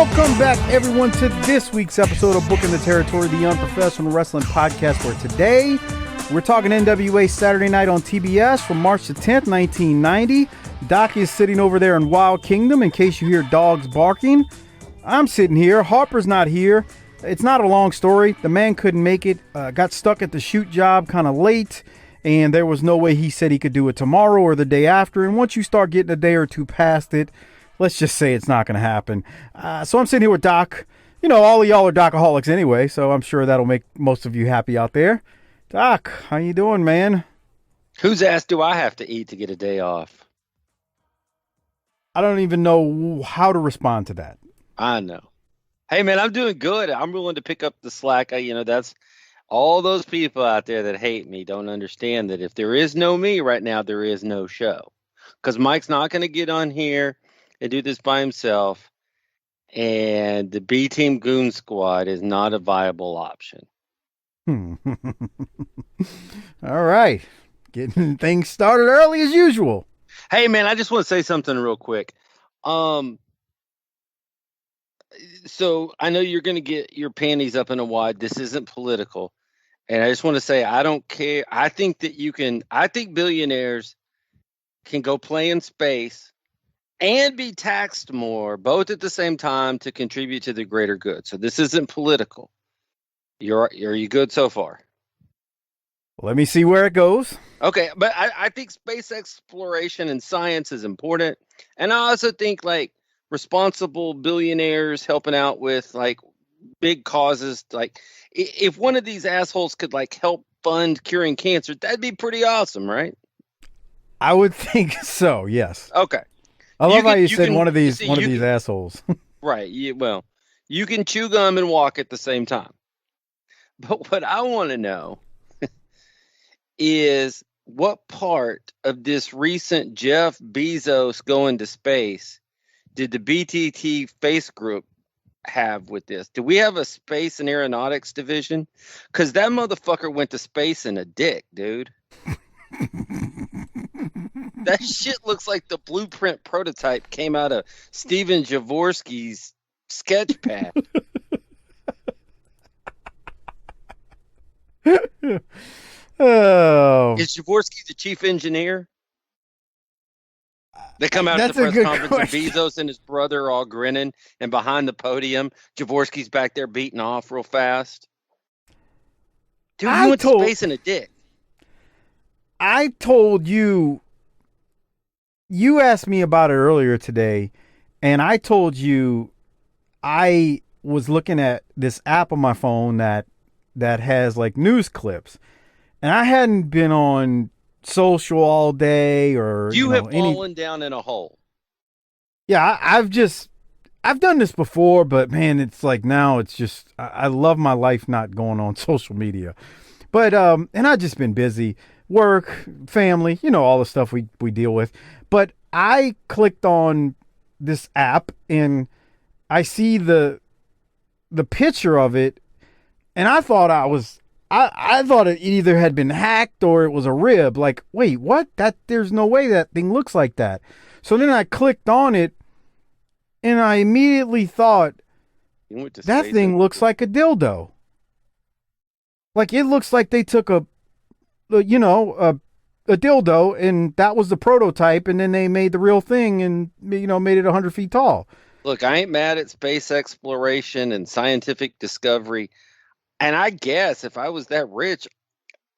Welcome back, everyone, to this week's episode of Booking the Territory, the Unprofessional Wrestling Podcast, where today we're talking NWA Saturday Night on TBS from March the 10th, 1990. Doc is sitting over there in Wild Kingdom, in case you hear dogs barking. I'm sitting here. Harper's not here. It's not a long story. The man couldn't make it, got stuck at the shoot job kind of late, and there was no way he said he could do it tomorrow or the day after. And once you start getting a day or two past it, let's just say it's not going to happen. So I'm sitting here with Doc. You know, all of y'all are Docaholics anyway, so I'm sure that'll make most of you happy out there. Doc, how you doing, man? Whose ass do I have to eat to get a day off? I don't even know how to respond to that. I know. Hey, man, I'm doing good. I'm willing to pick up the slack. That's all those people out there that hate me don't understand that if there is no me right now, there is no show. Because Mike's not going to get on here and do this by himself, and the B Team Goon Squad is not a viable option. All right. Getting things started early as usual. Hey, man, I just want to say something real quick. So I know you're going to get your panties up in a wad. This isn't political. And I just want to say, I don't care. I think billionaires can go play in space and be taxed more, both at the same time, to contribute to the greater good. So this isn't political. Are you good so far? Let me see where it goes. Okay, but I think space exploration and science is important. And I also think, like, responsible billionaires helping out with, like, big causes. Like, if one of these assholes could, like, help fund curing cancer, that'd be pretty awesome, right? I would think so, yes. Okay. I love how you said one of these assholes. Right. Well, you can chew gum and walk at the same time. But what I want to know is what part of this recent Jeff Bezos going to space did the BTT Face Group have with this? Do we have a space and aeronautics division? Because that motherfucker went to space in a dick, dude. That shit looks like the blueprint prototype came out of Steven Jaworski's sketch pad. Oh. Is Jaworski the chief engineer? They come out at the press conference and Bezos and his brother are all grinning, and behind the podium, Jaworski's back there beating off real fast. Dude, he went to space in a dick. I told you asked me about it earlier today, and I told you I was looking at this app on my phone that has like news clips, and I hadn't been on social all day or you have fallen down in a hole. Yeah, I've done this before, but man, it's like now it's just I love my life not going on social media. But and I've just been busy. Work, family, all the stuff we deal with. But I clicked on this app and I see the picture of it, and I thought I thought it either had been hacked or it was a rib. Like, wait, what? There's no way that thing looks like that. So then I clicked on it and I immediately thought that thing looks like a dildo. Like, it looks like they took a dildo, and that was the prototype, and then they made the real thing and, made it 100 feet tall. Look, I ain't mad at space exploration and scientific discovery. And I guess if I was that rich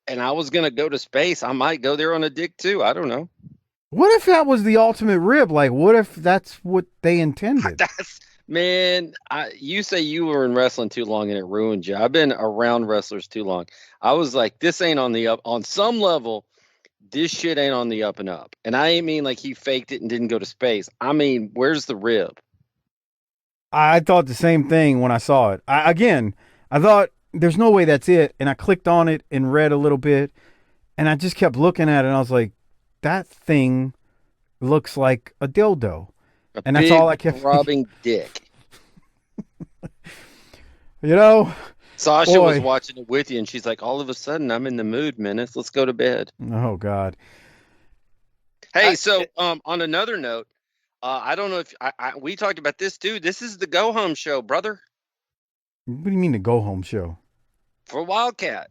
and I was going to go to space, I might go there on a dick too. I don't know. What if that was the ultimate rib? Like, what if that's what they intended? Man, you say you were in wrestling too long and it ruined you. I've been around wrestlers too long. I was like, this ain't on the up. On some level, this shit ain't on the up and up. And I ain't mean like he faked it and didn't go to space. I mean, where's the rib? I thought the same thing when I saw it. I thought there's no way that's it. And I clicked on it and read a little bit. And I just kept looking at it. And I was like, that thing looks like a dildo. And that's all I kept throbbing dick. Sasha was watching it with you, and she's like, all of a sudden, I'm in the mood, Menace. Let's go to bed. Oh, God. Hey, on another note, I don't know if we talked about this too. This is the go home show, brother, What do you mean the go home show? for Wildkat.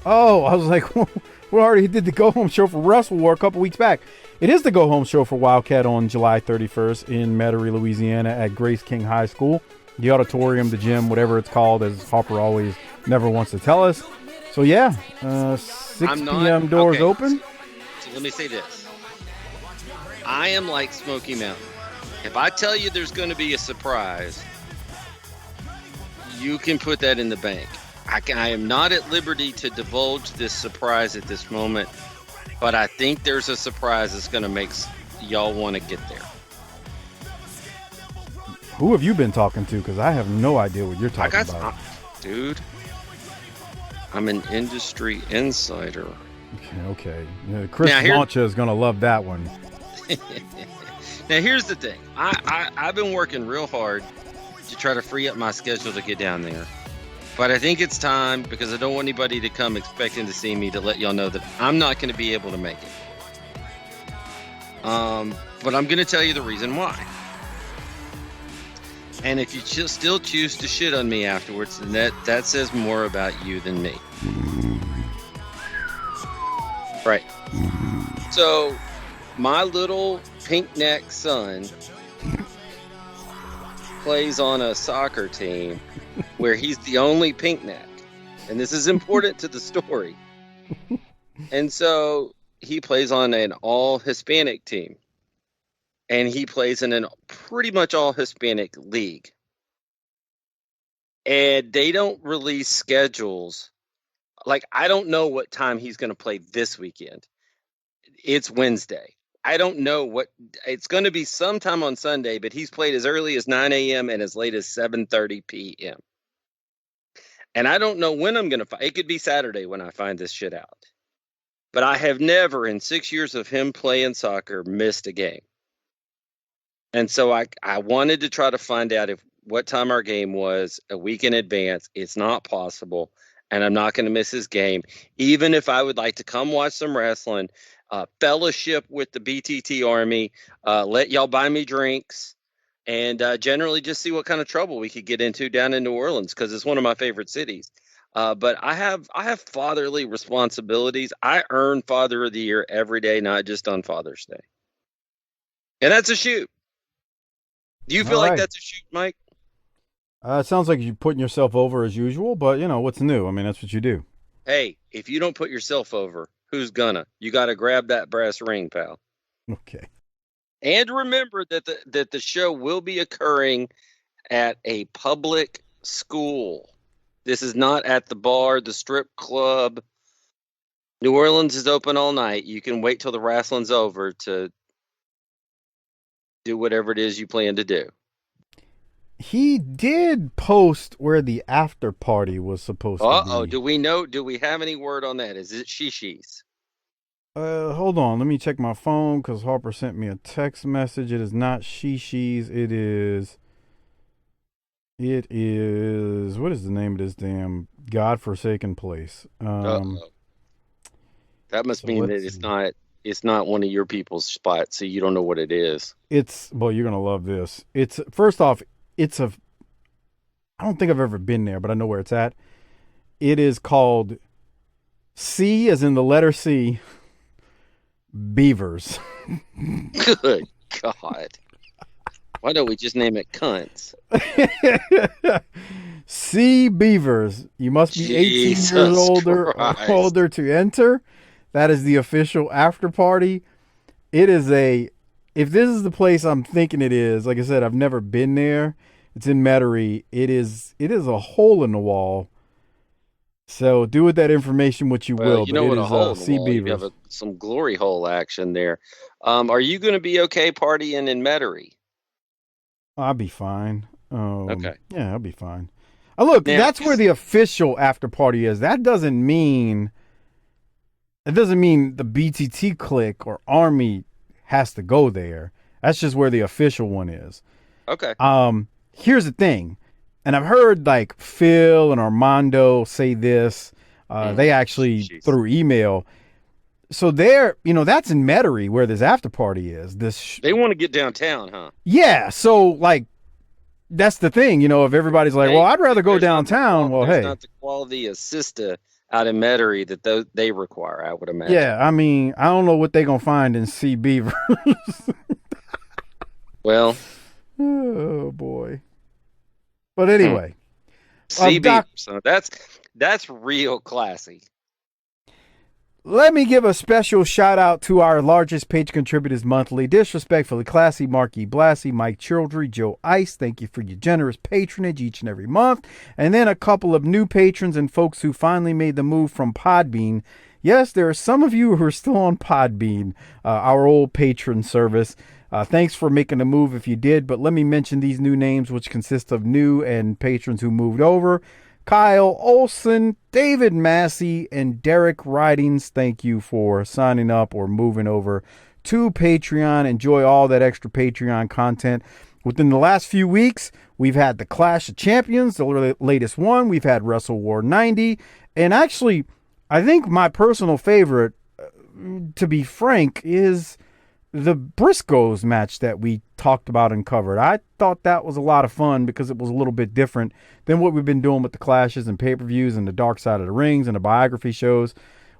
Oh, I was like, we already did the go home show for Wrestle War a couple weeks back. It is the go home show for Wildkat on July 31st in Metairie, Louisiana at Grace King High School. The auditorium, the gym, whatever it's called, as Harper always never wants to tell us. So yeah, 6 p.m. doors open. So let me say this. I am like Smoky Mountain. If I tell you there's going to be a surprise, you can put that in the bank. I am not at liberty to divulge this surprise at this moment, but I think there's a surprise that's going to make y'all want to get there. Who have you been talking to? Because I have no idea what you're talking about. Dude, I'm an industry insider. Okay. Chris Launcha is going to love that one. Now, here's the thing. I've been working real hard to try to free up my schedule to get down there. But I think it's time, because I don't want anybody to come expecting to see me, to let y'all know that I'm not going to be able to make it. But I'm going to tell you the reason why. And if you still choose to shit on me afterwards, then that says more about you than me. Right. So, my little pink neck son plays on a soccer team where he's the only pink neck. And this is important to the story. And so he plays on an all Hispanic team. And he plays in a pretty much all Hispanic league. And they don't release schedules. Like, I don't know what time he's going to play this weekend. It's Wednesday. I don't know what it's going to be sometime on Sunday, but he's played as early as 9 a.m. and as late as 7:30 p.m. And I don't know when I'm going to find it. Could be Saturday when I find this shit out. But I have never in 6 years of him playing soccer missed a game. And so I wanted to try to find out what time our game was a week in advance. It's not possible. And I'm not going to miss his game. Even if I would like to come watch some wrestling, fellowship with the BTT Army, let y'all buy me drinks, and generally just see what kind of trouble we could get into down in New Orleans, because it's one of my favorite cities. But I have fatherly responsibilities. I earn Father of the Year every day, not just on Father's Day. And that's a shoot. Do you feel like that's a shoot, Mike? It sounds like you're putting yourself over as usual, but what's new? I mean, that's what you do. Hey, if you don't put yourself over, who's gonna? You got to grab that brass ring, pal. Okay. And remember that the show will be occurring at a public school. This is not at the bar, the strip club. New Orleans is open all night. You can wait till the wrestling's over to do whatever it is you plan to do. He did post where the after party was supposed to be. Do we know? Do we have any word on that? Is it Shishi's? Hold on. Let me check my phone, because Harper sent me a text message. It is not Shishi's. It is. What is the name of this damn godforsaken place? That must mean that it's not one of your people's spots, so you don't know what it is. Well, you're gonna love this. It's first off. I don't think I've ever been there, but I know where it's at. It is called C, as in the letter C, Beavers. Good God. Why don't we just name it Cunts? C Beavers. You must be 18 years older to enter. That is the official after party. It is if this is the place I'm thinking it is, like I said, I've never been there. It's in Metairie. It is a hole in the wall. So do with that information what you will. You know what a hole in the wall. Beavers. You have some glory hole action there. Are you going to be okay partying in Metairie? I'll be fine. Okay. Yeah, I'll be fine. Look, that's where the official after party is. That doesn't mean the BTT clique or Army has to go there. That's just where the official one is. Okay. Here's the thing, and I've heard like Phil and Armando say this. They actually through email. So there, that's in Metairie where this after party is. They want to get downtown, huh? Yeah. So like, that's the thing, if everybody's like, well, Hey, I'd rather go downtown. Well, there's hey, not the quality assista out in Metairie that they require, I would imagine. yeah, I mean, I don't know what they're going to find in CB. Well, Oh, boy. But hmm, anyway, CB, Doc, so that's real classy. let me give a special shout out to our largest page contributors monthly. Disrespectfully Classy, Marky Blassie, Mike Childry, Joe Ice. Thank you for your generous patronage each and every month. And then a couple of new patrons and folks who finally made the move from Podbean. Yes, there are some of you who are still on Podbean, our old patron service. Thanks for making the move if you did, but let me mention these new names, which consist of new and patrons who moved over. Kyle Olson, David Massey, and Derek Ridings, thank you for signing up or moving over to Patreon. Enjoy all that extra Patreon content. Within the last few weeks, we've had the Clash of Champions, the latest one. We've had Wrestle War 90. And actually, I think my personal favorite, to be frank, is the Briscoes match that we talked about and covered. I thought that was a lot of fun because it was a little bit different than what we've been doing with the clashes and pay-per-views and the Dark Side of the Rings and the biography shows.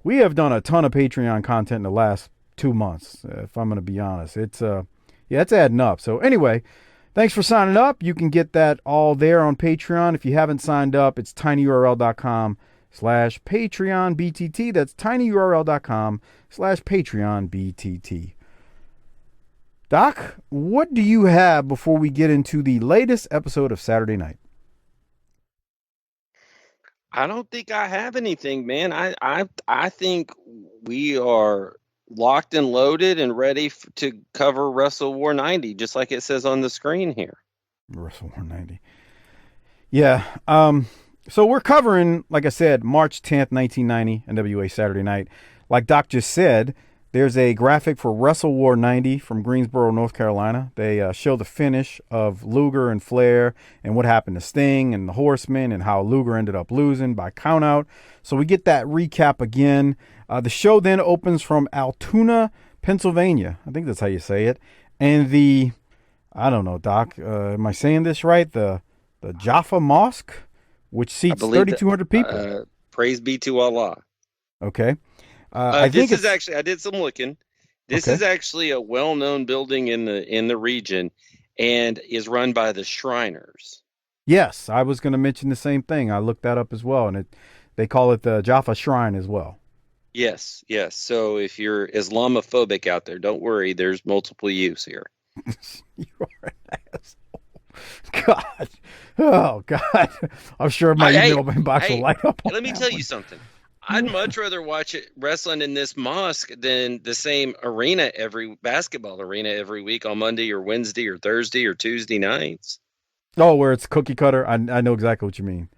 We have done a ton of Patreon content in the last 2 months, if I'm going to be honest. It's adding up. So anyway, thanks for signing up. You can get that all there on Patreon. If you haven't signed up, it's tinyurl.com/PatreonBTT. That's tinyurl.com/PatreonBTT. Doc, what do you have before we get into the latest episode of Saturday Night? I don't think I have anything, man. I think we are locked and loaded and ready to cover Wrestle War 90, just like it says on the screen here. Wrestle War 90. Yeah. So we're covering, like I said, March 10th, 1990, NWA Saturday Night. Like Doc just said, there's a graphic for Wrestle War 90 from Greensboro, North Carolina. They show the finish of Luger and Flair and what happened to Sting and the Horsemen and how Luger ended up losing by countout. So we get that recap again. The show then opens from Altoona, Pennsylvania. I think that's how you say it. And I don't know, Doc, am I saying this right? The Jaffa Mosque, which seats 3,200 people. Praise be to Allah. Okay. I think this is actually, I did some looking. This Okay. is actually a well-known building in the region and is run by the Shriners. Yes, I was going to mention the same thing. I looked that up as well, and they call it the Jaffa Shrine as well. Yes, yes. So if you're Islamophobic out there, don't worry. There's multiple use here. You are an asshole. God. Oh, God. I'm sure my email inbox will light up. Let me tell you something. I'd much rather watch it wrestling in this mosque than the same basketball arena every week on Monday or Wednesday or Thursday or Tuesday nights. Oh, where it's cookie cutter? I know exactly what you mean.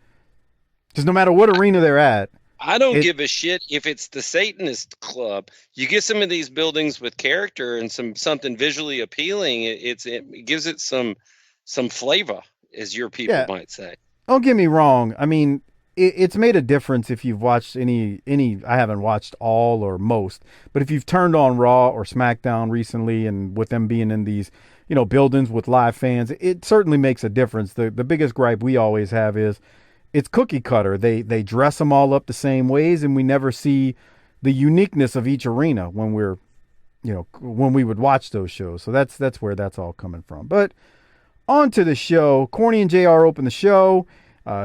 Because no matter what arena they're at. I don't give a shit if it's the Satanist club. You get some of these buildings with character and something visually appealing. It gives it some flavor, as your people might say. Don't get me wrong. I mean, it's made a difference if you've watched any. I haven't watched all or most, but if you've turned on Raw or SmackDown recently, and with them being in these, buildings with live fans, it certainly makes a difference. The biggest gripe we always have is it's cookie cutter. They dress them all up the same ways, and we never see the uniqueness of each arena when when we would watch those shows. So that's where that's all coming from. But on to the show. Corny and JR open the show.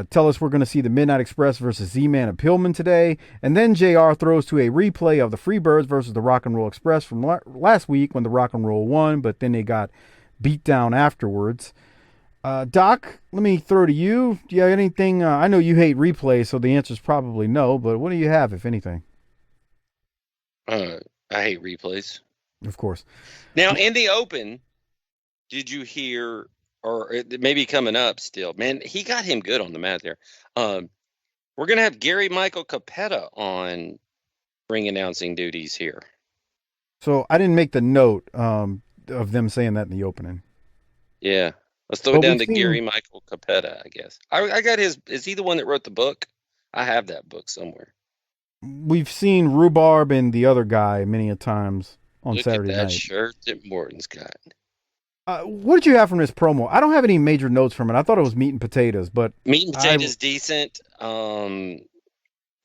Tell us we're going to see the Midnight Express versus Z-Man and Pillman today. And then JR throws to a replay of the Freebirds versus the Rock and Roll Express from last week when the Rock and Roll won, but then they got beat down afterwards. Doc, let me throw to you. Do you have anything? I know you hate replays, so the answer is probably no, but what do you have, if anything? I hate replays. Of course. Now, in the open, did you hear, or it may be coming up still, man, he got him good on the mat there. We're going to have Gary Michael Capetta on ring announcing duties here. So I didn't make the note of them saying that in the opening. Yeah. Let's throw it down to Gary Michael Capetta, I guess. I got his, is he the one that wrote the book? I have that book somewhere. we've seen Rhubarb and the other guy many a times on Look at Saturday that night. shirt that Morton's got. What did you have from this promo? I don't have any major notes from it. I thought it was meat and potatoes, but Meat and I potatoes decent.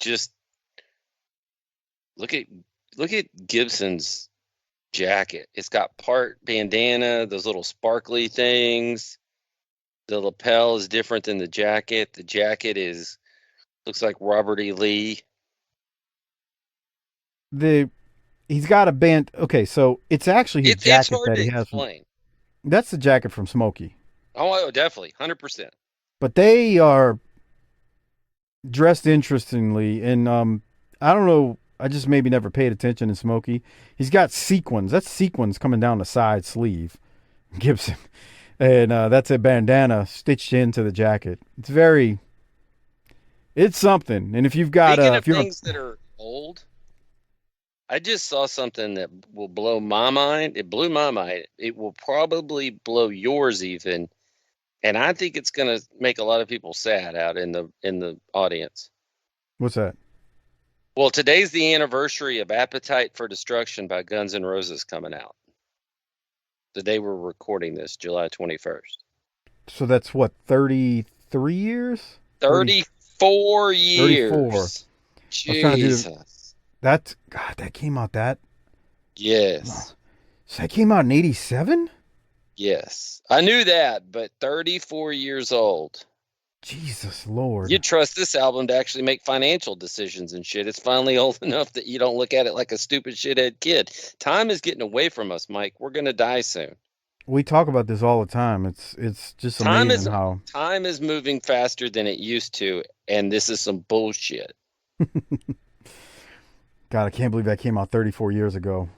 Just look at look at Gibson's jacket. It's got part bandana, those little sparkly things. The lapel is different than the jacket. The jacket is looks like Robert E. Lee. the he's got a band. Okay, so it's actually his It's jacket hard that to he has from. explain. That's the jacket from Smokey, Oh, definitely, 100%. but they are dressed interestingly, and I don't know. I just maybe never paid attention to Smokey. He's got sequins. That's sequins coming down the side sleeve, Gibson, and that's a bandana stitched into the jacket. It's something. And if you've got Speaking of if you're things that are old, I just saw something that will blow my mind. It blew my mind. It will probably blow yours even, and I think it's going to make a lot of people sad out in the audience. what's that? Well, today's the anniversary of Appetite for Destruction by Guns N' Roses coming out. The day we're recording this, July 21st. So that's what 33 years, 30, 34 34. years. I was trying to do Jesus. that. God, that came out that. Yes. So that came out in '87. Yes. I knew that, but 34 years old. Jesus Lord. You trust this album to actually make financial decisions and shit. It's finally old enough that you don't look at it like a stupid shithead kid. Time is getting away from us, Mike. We're going to die soon. We talk about this all the time. It's just Time amazing is how. time is moving faster than it used to, and this is some bullshit. God, I can't believe that came out 34 years ago.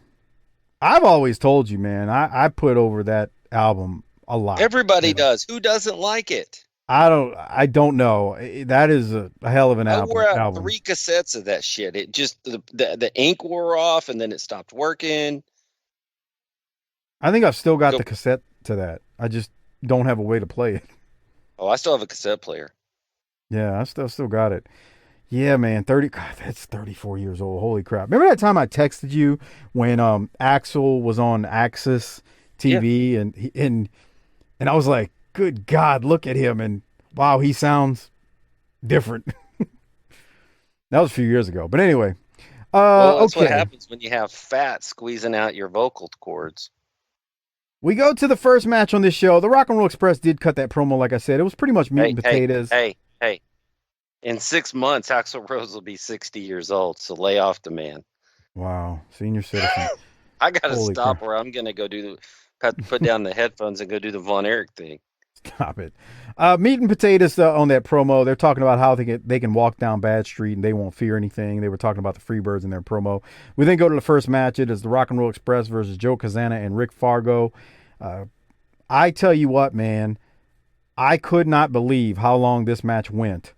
I've always told you, man. I put over that album a lot. Everybody You know, does. Who doesn't like it? I don't know. That is a hell of an I wore album. out Album. 3 cassettes of that shit. It just the ink wore off, and then it stopped working. I think I've still got Go. the cassette to that. I just don't have a way to play it. Oh, I still have a cassette player. Yeah, I still got it. Yeah, man, 30. God, that's 34 years old. Holy crap! Remember that time I texted you when Axel was on Axis Yeah. TV and I was like, "Good God, look at him!" And wow, he sounds different. That was a few years ago, but anyway. Well, that's what Okay, happens when you have fat squeezing out your vocal cords. we go to the first match on this show. The Rock and Roll Express did cut that promo, like I said. It was pretty much meat Hey, and hey, potatoes. hey, hey. In 6 months, Axl Rose will be 60 years old, so lay off the man. Wow, senior citizen. I got to Holy stop crap. where I'm going to go put down the headphones and go do the Von Erich thing. Stop it. Meat and potatoes on that promo. They're talking about how they can walk down Bad Street and they won't fear anything. They were talking about the Freebirds in their promo. We then go to the first match. It is the Rock and Roll Express versus Joe Kazana and Rick Fargo. I tell you what, man, I could not believe how long this match went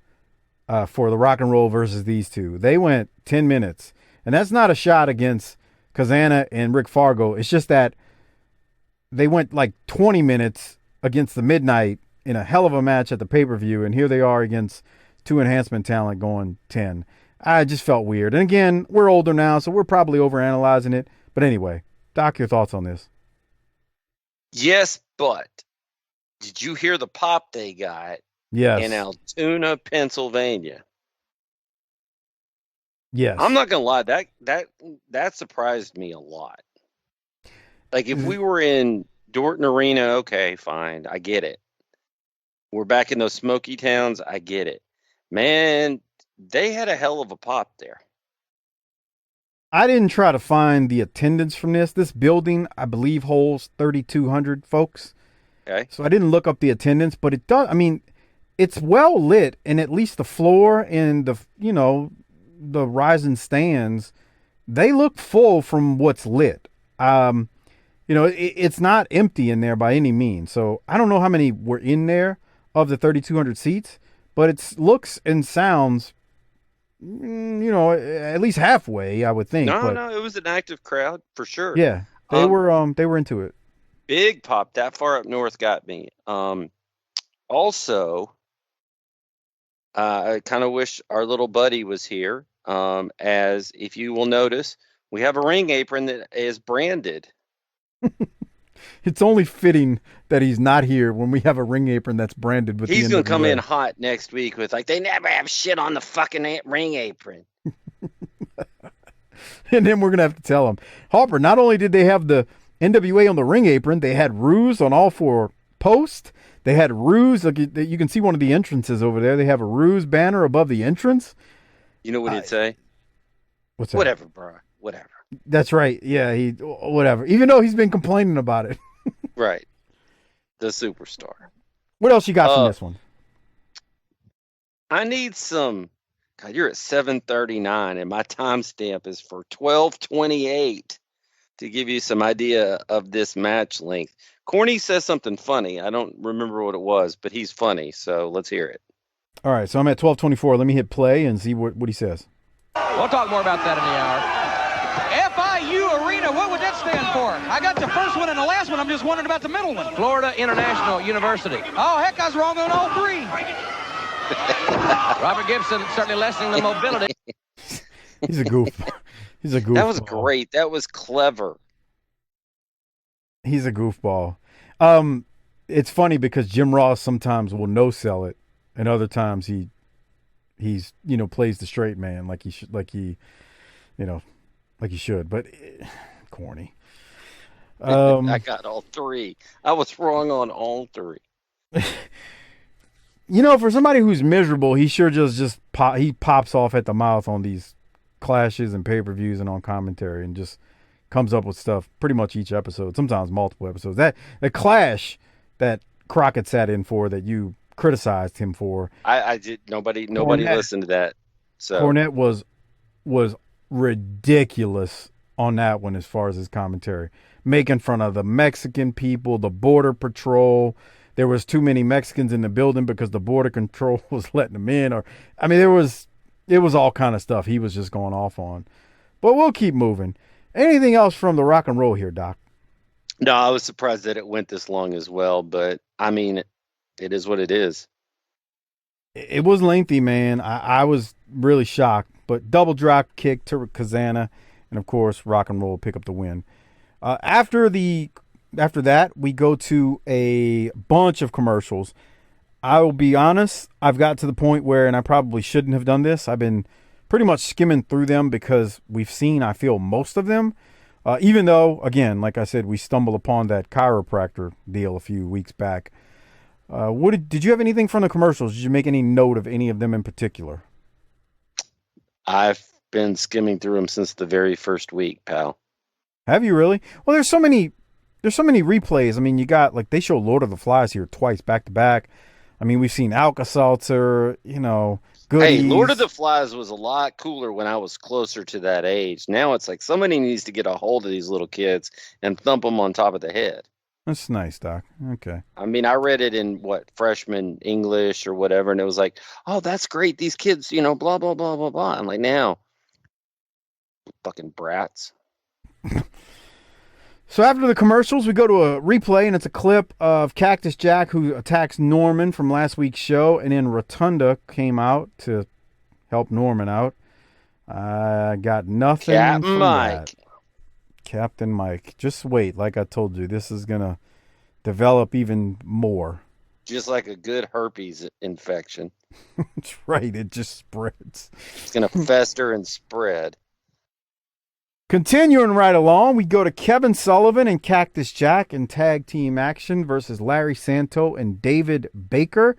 for the Rock and Roll versus these two. They went 10 minutes. And that's not a shot against Kazana and Rick Fargo. It's just that they went like 20 minutes against the Midnight in a hell of a match at the pay-per-view, and here they are against two enhancement talent going 10. I just felt weird. And again, we're older now, so we're probably overanalyzing it. But anyway, Doc, your thoughts on this? Yes, but did you hear the pop they got in Yes. Altoona, Pennsylvania? I'm Yes. not gonna lie, that surprised me a lot. Like if we were in Dorton Arena, okay, fine, I get it. We're back in those smoky towns, I get it. Man, they had a hell of a pop there. I didn't try to find the attendance from this. This building, I believe, holds 3,200 folks. Okay. So I didn't look up the attendance, but it does. I mean, it's well lit, and at least the floor and the rising stands, they look full from what's lit. It's not empty in there by any means. So I don't know how many were in there of the 3,200 seats, but it looks and sounds, at least halfway, I would think. No, But no, it was an active crowd for sure. yeah, Um, they were into it. Big pop that far up north got me. Also, I kind of wish our little buddy was here. As if you will notice, we have a ring apron that is branded. It's only fitting that he's not here when we have a ring apron that's branded with the He's going to come in NWA. hot next week with like, they never have shit on the fucking ring apron. And then we're going to have to tell him, Harper, not only did they have the NWA on the ring apron, they had Ruse on all four posts. They had Ruse. Like you can see one of the entrances over there. They have a Ruse banner above the entrance. You know what he'd say? What's that? Whatever, bro. Whatever. That's right. Yeah, whatever. Even though he's been complaining about it. Right. The superstar. What else you got from this one? I need some. God, you're at 7:39, and my timestamp is for 12:28 to give you some idea of this match length. Corny says something funny. I don't remember what it was, but he's funny, so let's hear it. All right, so I'm at 12:24. Let me hit play and see what he says. We'll talk more about that in the hour. FIU Arena, what would that stand for? I got the first one and the last one. I'm just wondering about the middle one. Florida International University. Oh, heck, I was wrong on all three. Robert Gibson certainly lessening the mobility. He's a goof. He's a goofball. That was great. That was clever. He's a goofball. It's funny because Jim Ross sometimes will no sell it, and other times he's plays the straight man like he should, like he should. But corny. I got all three. I was wrong on all three. For somebody who's miserable, he sure just pops off at the mouth on these clashes and pay-per-views and on commentary, and just comes up with stuff pretty much each episode, sometimes multiple episodes. That the clash that Crockett sat in for, that you criticized him for, I did. Nobody listened to that. So Cornette was ridiculous on that one as far as his commentary, making fun of the Mexican people, the border patrol. There was too many Mexicans in the building because the border control was letting them in, it was all kind of stuff he was just going off on. But we'll keep moving. Anything else from the rock and roll here, Doc? No, I was surprised that it went this long as well, but I mean, it is what it is. It was lengthy, man. I was really shocked, but double drop kick to Kazana, and of course, rock and roll pick up the win. After that, we go to a bunch of commercials. I will be honest, I've got to the point where, and I probably shouldn't have done this, I've been pretty much skimming through them because we've seen, I feel, most of them. Even though, again, like I said, we stumbled upon that chiropractor deal a few weeks back. Did you have anything from the commercials? Did you make any note of any of them in particular? I've been skimming through them since the very first week, pal. Have you really? Well, there's so many replays. I mean, you got, like, they show Lord of the Flies here twice back to back. I mean, we've seen Alka-Seltzer, goodies. Hey, Lord of the Flies was a lot cooler when I was closer to that age. Now it's like somebody needs to get a hold of these little kids and thump them on top of the head. That's nice, Doc. Okay. I mean, I read it in freshman English or whatever, and it was like, oh, that's great. These kids, blah, blah, blah, blah, blah. I'm like, now, fucking brats. So after the commercials, we go to a replay, and it's a clip of Cactus Jack who attacks Norman from last week's show, and then Rotunda came out to help Norman out. I got nothing from that. Captain Mike. Just wait. Like I told you, this is going to develop even more. Just like a good herpes infection. That's right. It just spreads. It's going to fester and spread. Continuing right along, we go to Kevin Sullivan and Cactus Jack in tag team action versus Larry Santo and David Baker.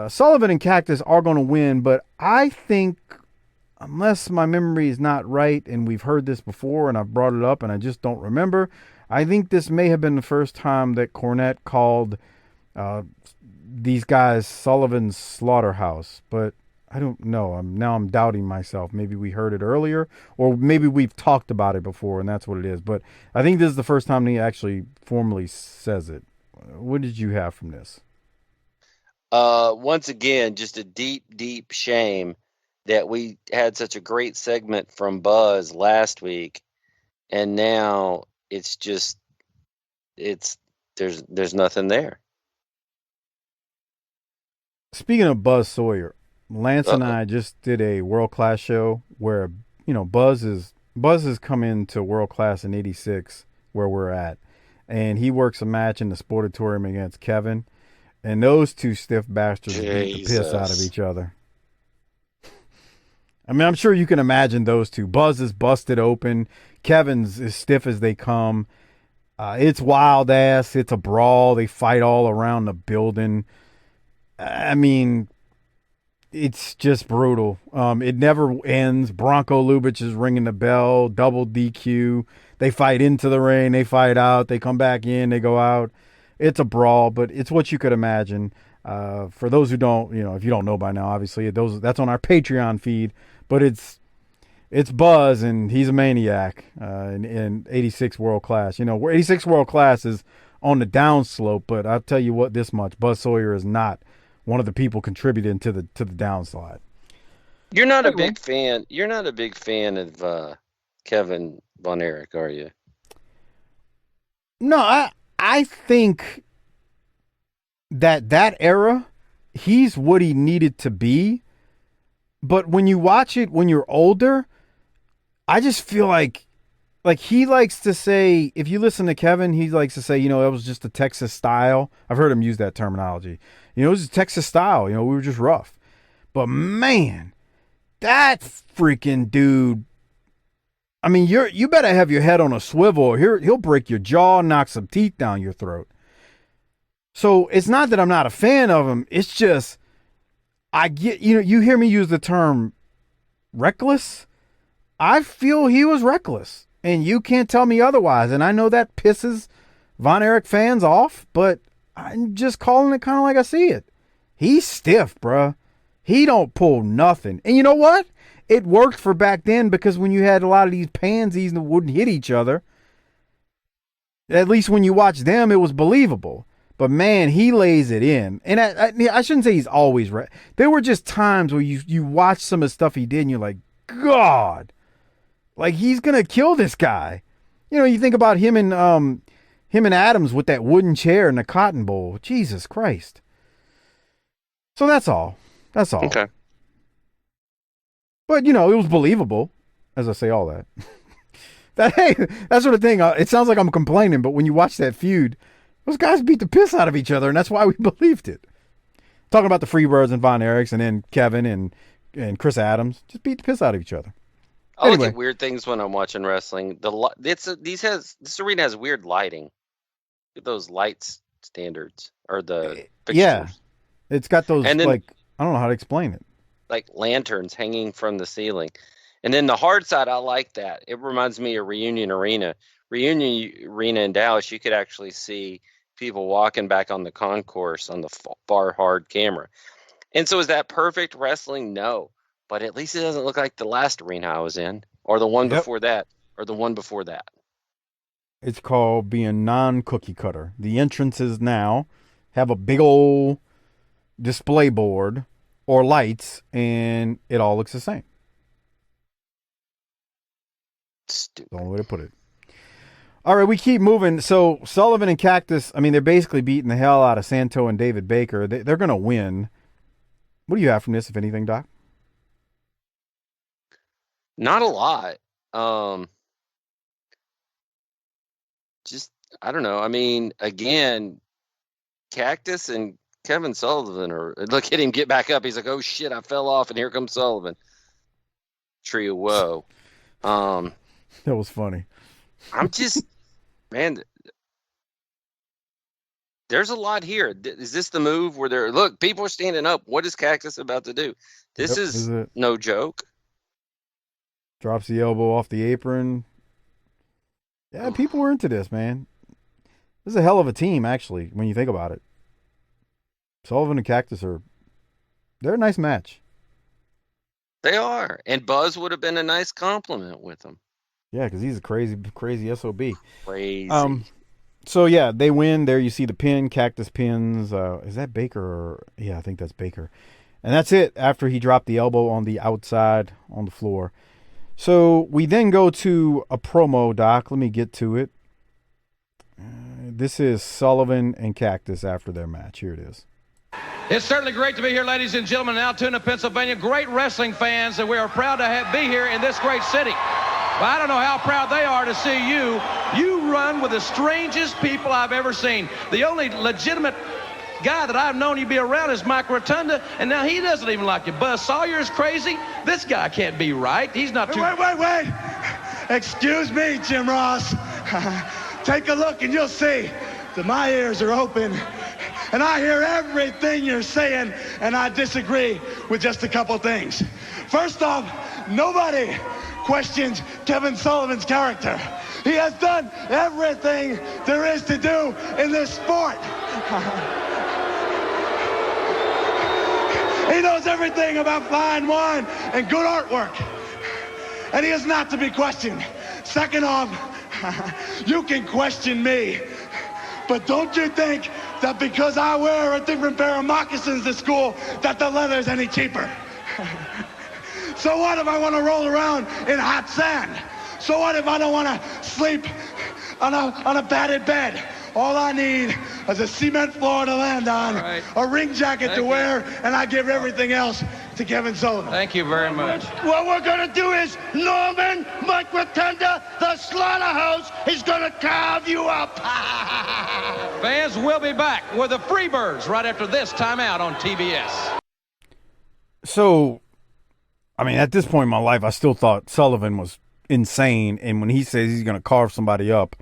Sullivan and Cactus are going to win, but I think, unless my memory is not right, and we've heard this before and I've brought it up and I just don't remember, I think this may have been the first time that Cornette called these guys Sullivan's Slaughterhouse, but I don't know. I'm doubting myself. Maybe we heard it earlier, or maybe we've talked about it before, and that's what it is. But I think this is the first time he actually formally says it. What did you have from this? Once again, just a deep, deep shame that we had such a great segment from Buzz last week, and now there's nothing there. Speaking of Buzz Sawyer, Lance and I just did a world-class show where Buzz has come into World Class in '86 where we're at, and he works a match in the Sportatorium against Kevin, and those two stiff bastards beat the piss out of each other. I mean, I'm sure you can imagine those two. Buzz is busted open. Kevin's as stiff as they come. It's wild ass. It's a brawl. They fight all around the building. I mean, it's just brutal. It never ends. Bronco Lubitsch is ringing the bell. Double DQ. They fight into the ring. They fight out. They come back in. They go out. It's a brawl, but it's what you could imagine. For those who don't, if you don't know by now, obviously that's on our Patreon feed. But it's Buzz, and he's a maniac in '86 World Class. Where '86 World Class is on the downslope, but I'll tell you what, this much: Buzz Sawyer is not one of the people contributing to the downslide. You're not a big fan. You're not a big fan of Kevin Von Erich, are you? No, I think that era, he's what he needed to be. But when you watch it when you're older, I just feel like he likes to say, if you listen to Kevin, he likes to say, it was just a Texas style. I've heard him use that terminology. It was a Texas style. We were just rough. But man, that freaking dude, I mean, you better have your head on a swivel, or he'll break your jaw, knock some teeth down your throat. So it's not that I'm not a fan of him. It's just, I get, you hear me use the term reckless. I feel he was reckless, and you can't tell me otherwise. And I know that pisses Von Erich fans off, but I'm just calling it kind of like I see it. He's stiff, bruh. He don't pull nothing. And you know what? It worked for back then, because when you had a lot of these pansies that wouldn't hit each other, at least when you watch them, it was believable. But man, he lays it in. And I shouldn't say he's always right. There were just times where you watch some of the stuff he did and you're like, God, like he's going to kill this guy. You think about him and Adams with that wooden chair and the cotton bowl. Jesus Christ. So that's all. That's all. Okay. But, it was believable, as I say all that. That sort of thing. It sounds like I'm complaining, but when you watch that feud, those guys beat the piss out of each other, and that's why we believed it. Talking about the Freebirds and Von Erichs, and then Kevin and Chris Adams just beat the piss out of each other. I look at weird things when I'm watching wrestling. This arena has weird lighting. Look at those lights standards, or the fixtures. Yeah, it's got those, and then, I don't know how to explain it. Like lanterns hanging from the ceiling. And then the hard side, I like that. It reminds me of Reunion Arena. Reunion Arena in Dallas, you could actually see people walking back on the concourse on the far hard camera. And so is that perfect wrestling? No. But at least it doesn't look like the last arena I was in, or the one before that, or the one before that. It's called being non-cookie cutter. The entrances now have a big old display board or lights, and it all looks the same. Stupid. That's the only way to put it. All right, we keep moving. So Sullivan and Cactus, I mean, they're basically beating the hell out of Santo and David Baker. They're going to win. What do you have from this, if anything, Doc? Not a lot. Just, I don't know. I mean, again, Cactus and Kevin Sullivan look at him get back up. He's like, oh shit, I fell off, and here comes Sullivan. Tree of woe. That was funny. I'm just, man, there's a lot here. Is this the move where look, people are standing up. What is Cactus about to do? This is no joke. Drops the elbow off the apron. Yeah, people were into this, man. This is a hell of a team, actually, when you think about it. Sullivan and Cactus they're a nice match. They are. And Buzz would have been a nice compliment with them. Yeah, because he's a crazy, crazy SOB. Crazy. So, yeah, they win. There you see the pin. Cactus pins. Is that Baker? Yeah, I think that's Baker. And that's it after he dropped the elbow on the outside on the floor. So we then go to a promo, Doc. Let me get to it. This is Sullivan and Cactus after their match. Here it is. It's certainly great to be here, ladies and gentlemen, in Altoona, Pennsylvania. Great wrestling fans, and we are proud to be here in this great city. But I don't know how proud they are to see you. You run with the strangest people I've ever seen. The only legitimate guy that I've known you be around is Mike Rotunda, and now he doesn't even like you. Buzz Sawyer is crazy. This guy can't be right. He's not too... Wait. Excuse me, Jim Ross. Take a look and you'll see that my ears are open and I hear everything you're saying, and I disagree with just a couple things. First off, nobody questions Kevin Sullivan's character. He has done everything there is to do in this sport. He knows everything about fine wine and good artwork, and he is not to be questioned. Second off, you can question me, but don't you think that because I wear a different pair of moccasins to school that the leather's any cheaper? So what if I want to roll around in hot sand? So what if I don't want to sleep on a padded bed? All I need is a cement floor to land on, right, a ring jacket to wear, and I give everything else to Kevin Sullivan. Thank you very much. What we're going to do is, Norman, Mike Rotunda, the slaughterhouse is going to carve you up. Fans, we'll be back with the Freebirds right after this timeout on TBS. So, I mean, at this point in my life, I still thought Sullivan was insane, and when he says he's going to carve somebody up,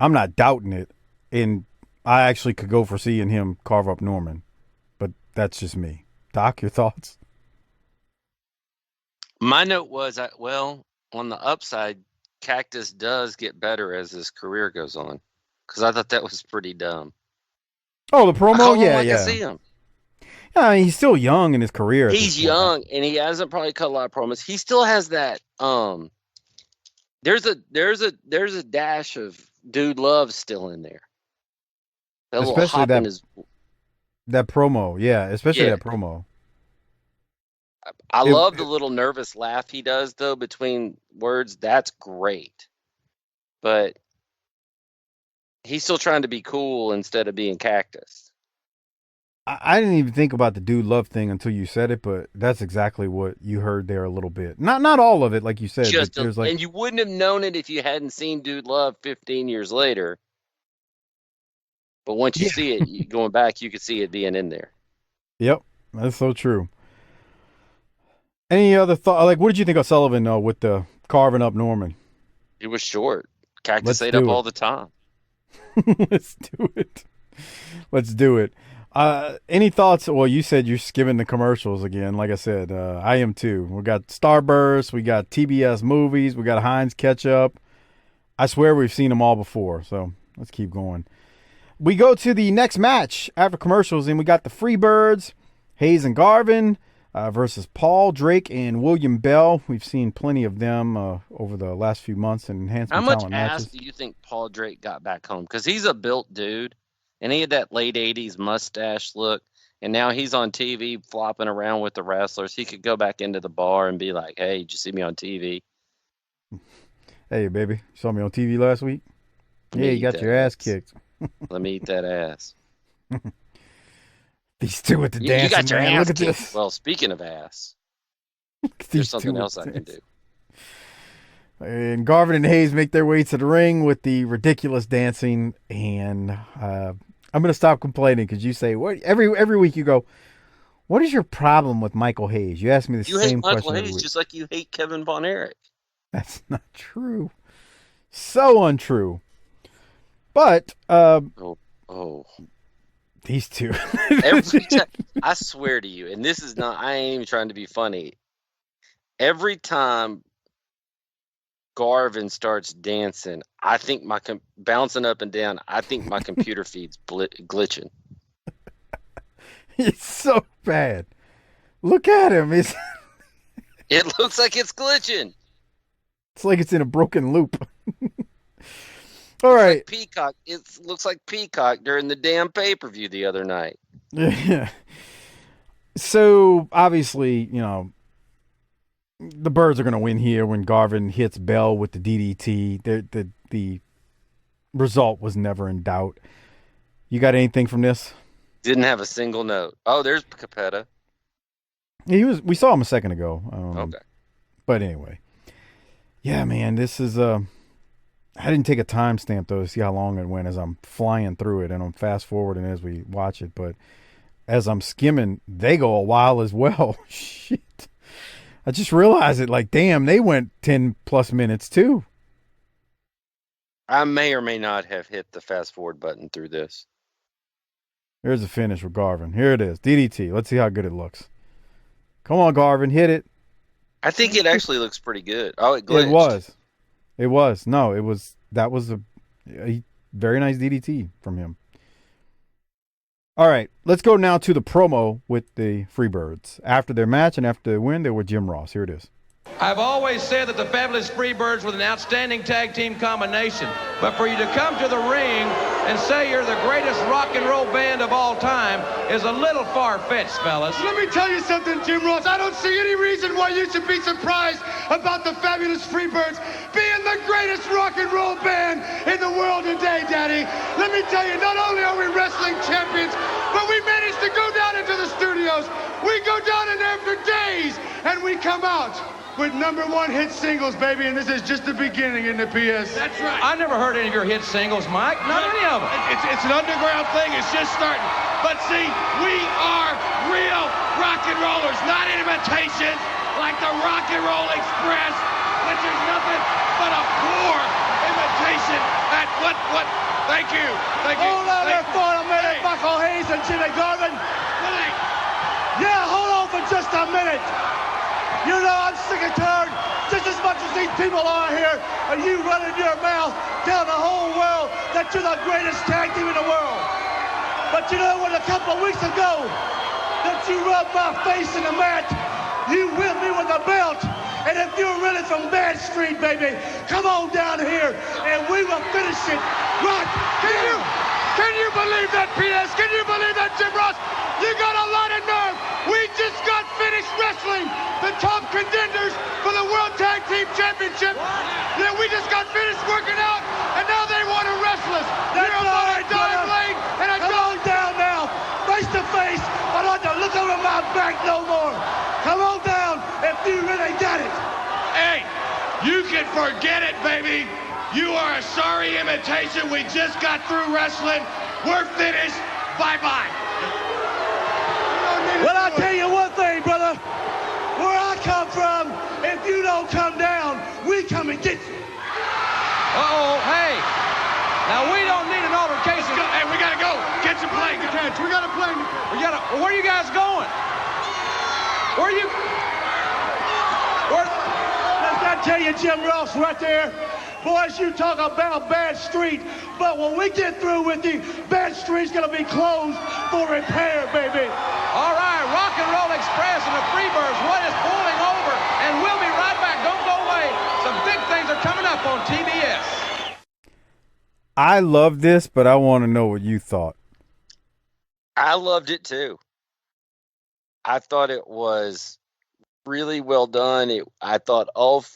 I'm not doubting it. And I actually could go for seeing him carve up Norman. But that's just me. Doc, your thoughts? My note was, on the upside, Cactus does get better as his career goes on. Because I thought that was pretty dumb. Oh, the promo? Yeah. I see him. Yeah, I mean, he's still young in his career. He's young, and he hasn't probably cut a lot of promos. He still has that, there's a dash of Dude Love still in there. That little especially hop in his... that promo, especially that promo. I love the little nervous laugh he does, though, between words. That's great. But he's still trying to be cool instead of being Cactus. I didn't even think about the Dude Love thing until you said it, but that's exactly what you heard there a little bit. Not all of it, like you said. And you wouldn't have known it if you hadn't seen Dude Love 15 years later. But once you see it, going back, you could see it being in there. Yep, that's so true. Any other thought? Like, what did you think of Sullivan with the carving up Norman? He was short. Cactus ate up all the time. Let's do it. Any thoughts? Well, you said you're skimming the commercials again. Like I said, I am too. We got Starburst, we got TBS movies, we got Heinz ketchup. I swear we've seen them all before. So let's keep going. We go to the next match after commercials, and we got the Freebirds, Hayes and Garvin versus Paul, Drake, and William Bell. We've seen plenty of them over the last few months in enhancement talent matches. How much ass do you think Paul Drake got back home? Because he's a built dude, and he had that late 80s mustache look, and now he's on TV flopping around with the wrestlers. He could go back into the bar and be like, hey, did you see me on TV? Hey, baby, you saw me on TV last week? Yeah, you got your ass kicked. Let me eat that ass. These two with the dancing. You got your man. ass Look at kicked. this. Well, speaking of ass, there's something else I can do. And Garvin and Hayes make their way to the ring with the ridiculous dancing. And I'm going to stop complaining because you say, what every week you go, what is your problem with Michael Hayes? You ask me the same question. You hate Michael Hayes just like you hate Kevin Von Erich. That's not true. So untrue. But these two. Every time, I swear to you, and this is not, I ain't even trying to be funny. Every time Garvin starts dancing, I think bouncing up and down, I think my computer feed's glitching. It's so bad. Look at him. It looks like it's glitching. It's like it's in a broken loop. All right. Like Peacock. It looks like Peacock during the damn pay-per-view the other night. Yeah. So, obviously, the Birds are going to win here when Garvin hits Bell with the DDT. The result was never in doubt. You got anything from this? Didn't have a single note. Oh, there's Capetta. We saw him a second ago. Okay. But anyway, yeah, man, this is I didn't take a timestamp though to see how long it went as I'm flying through it, and I'm fast forwarding as we watch it. But as I'm skimming, they go a while as well. Shit, I just realized it. Like, damn, they went 10 plus minutes too. I may or may not have hit the fast forward button through this. Here's the finish with Garvin. Here it is, DDT. Let's see how good it looks. Come on, Garvin, hit it. I think it actually looks pretty good. Oh, it glitched. It was. No, it was. That was a very nice DDT from him. All right, let's go now to the promo with the Freebirds. After their match and after their win, they were Jim Ross. Here it is. I've always said that the Fabulous Freebirds were an outstanding tag team combination. But for you to come to the ring and say you're the greatest rock and roll band of all time is a little far-fetched, fellas. Let me tell you something, Jim Ross. I don't see any reason why you should be surprised about the Fabulous Freebirds being the greatest rock and roll band in the world today, Daddy. Let me tell you, not only are we wrestling champions, but we managed to go down into the studios. We go down in there for days, and we come out with #1 hit singles, baby, and this is just the beginning in the PS. That's right. I never heard any of your hit singles, Mike. Not any of them. It's an underground thing. It's just starting. But see, we are real rock and rollers, not imitations like the Rock and Roll Express, which is nothing but a poor imitation at what? Thank you. Hold on there for a minute, Bucko Hayes and Jimmy Garvin. Yeah, hold on for just a minute. You know, I'm sick and tired, just as much as these people are here, and you running your mouth telling the whole world that you're the greatest tag team in the world. But you know what, a couple of weeks ago, that you rubbed my face in the mat, you whipped me with a belt, and if you're really from Bad Street, baby, come on down here, and we will finish it right. Can you believe that, PS? Can you believe that, Jim Ross? You got a lot of nerve. We just got finished wrestling the top contenders for the World Tag Team Championship. Yeah, we just got finished working out, and now they want to wrestle us. That's You're all a right, dime brother. lane, and I Come on down now, face to face. I don't have to look over my back no more. Come on down if you really got it. Hey, you can forget it, baby. You are a sorry imitation. We just got through wrestling. We're finished. Bye-bye. Well, I'll tell you one thing, brother. Where I come from, if you don't come down, we come and get you. Uh-oh, hey. Now, we don't need an altercation. Hey, we gotta go. Get your plane to catch. We got a plane to catch. Where are you guys going? Where are you? Does that tell you, Jim Ross, right there? Boys, you talk about Bad Street, but when we get through with you, Bad Street's gonna be closed for repair, baby. All right, Rock and Roll Express and the Freebirds, what is boiling over? And we'll be right back. Don't go away. Some big things are coming up on TBS. I love this, but I want to know what you thought. I loved it too. I thought it was really well done. I thought all,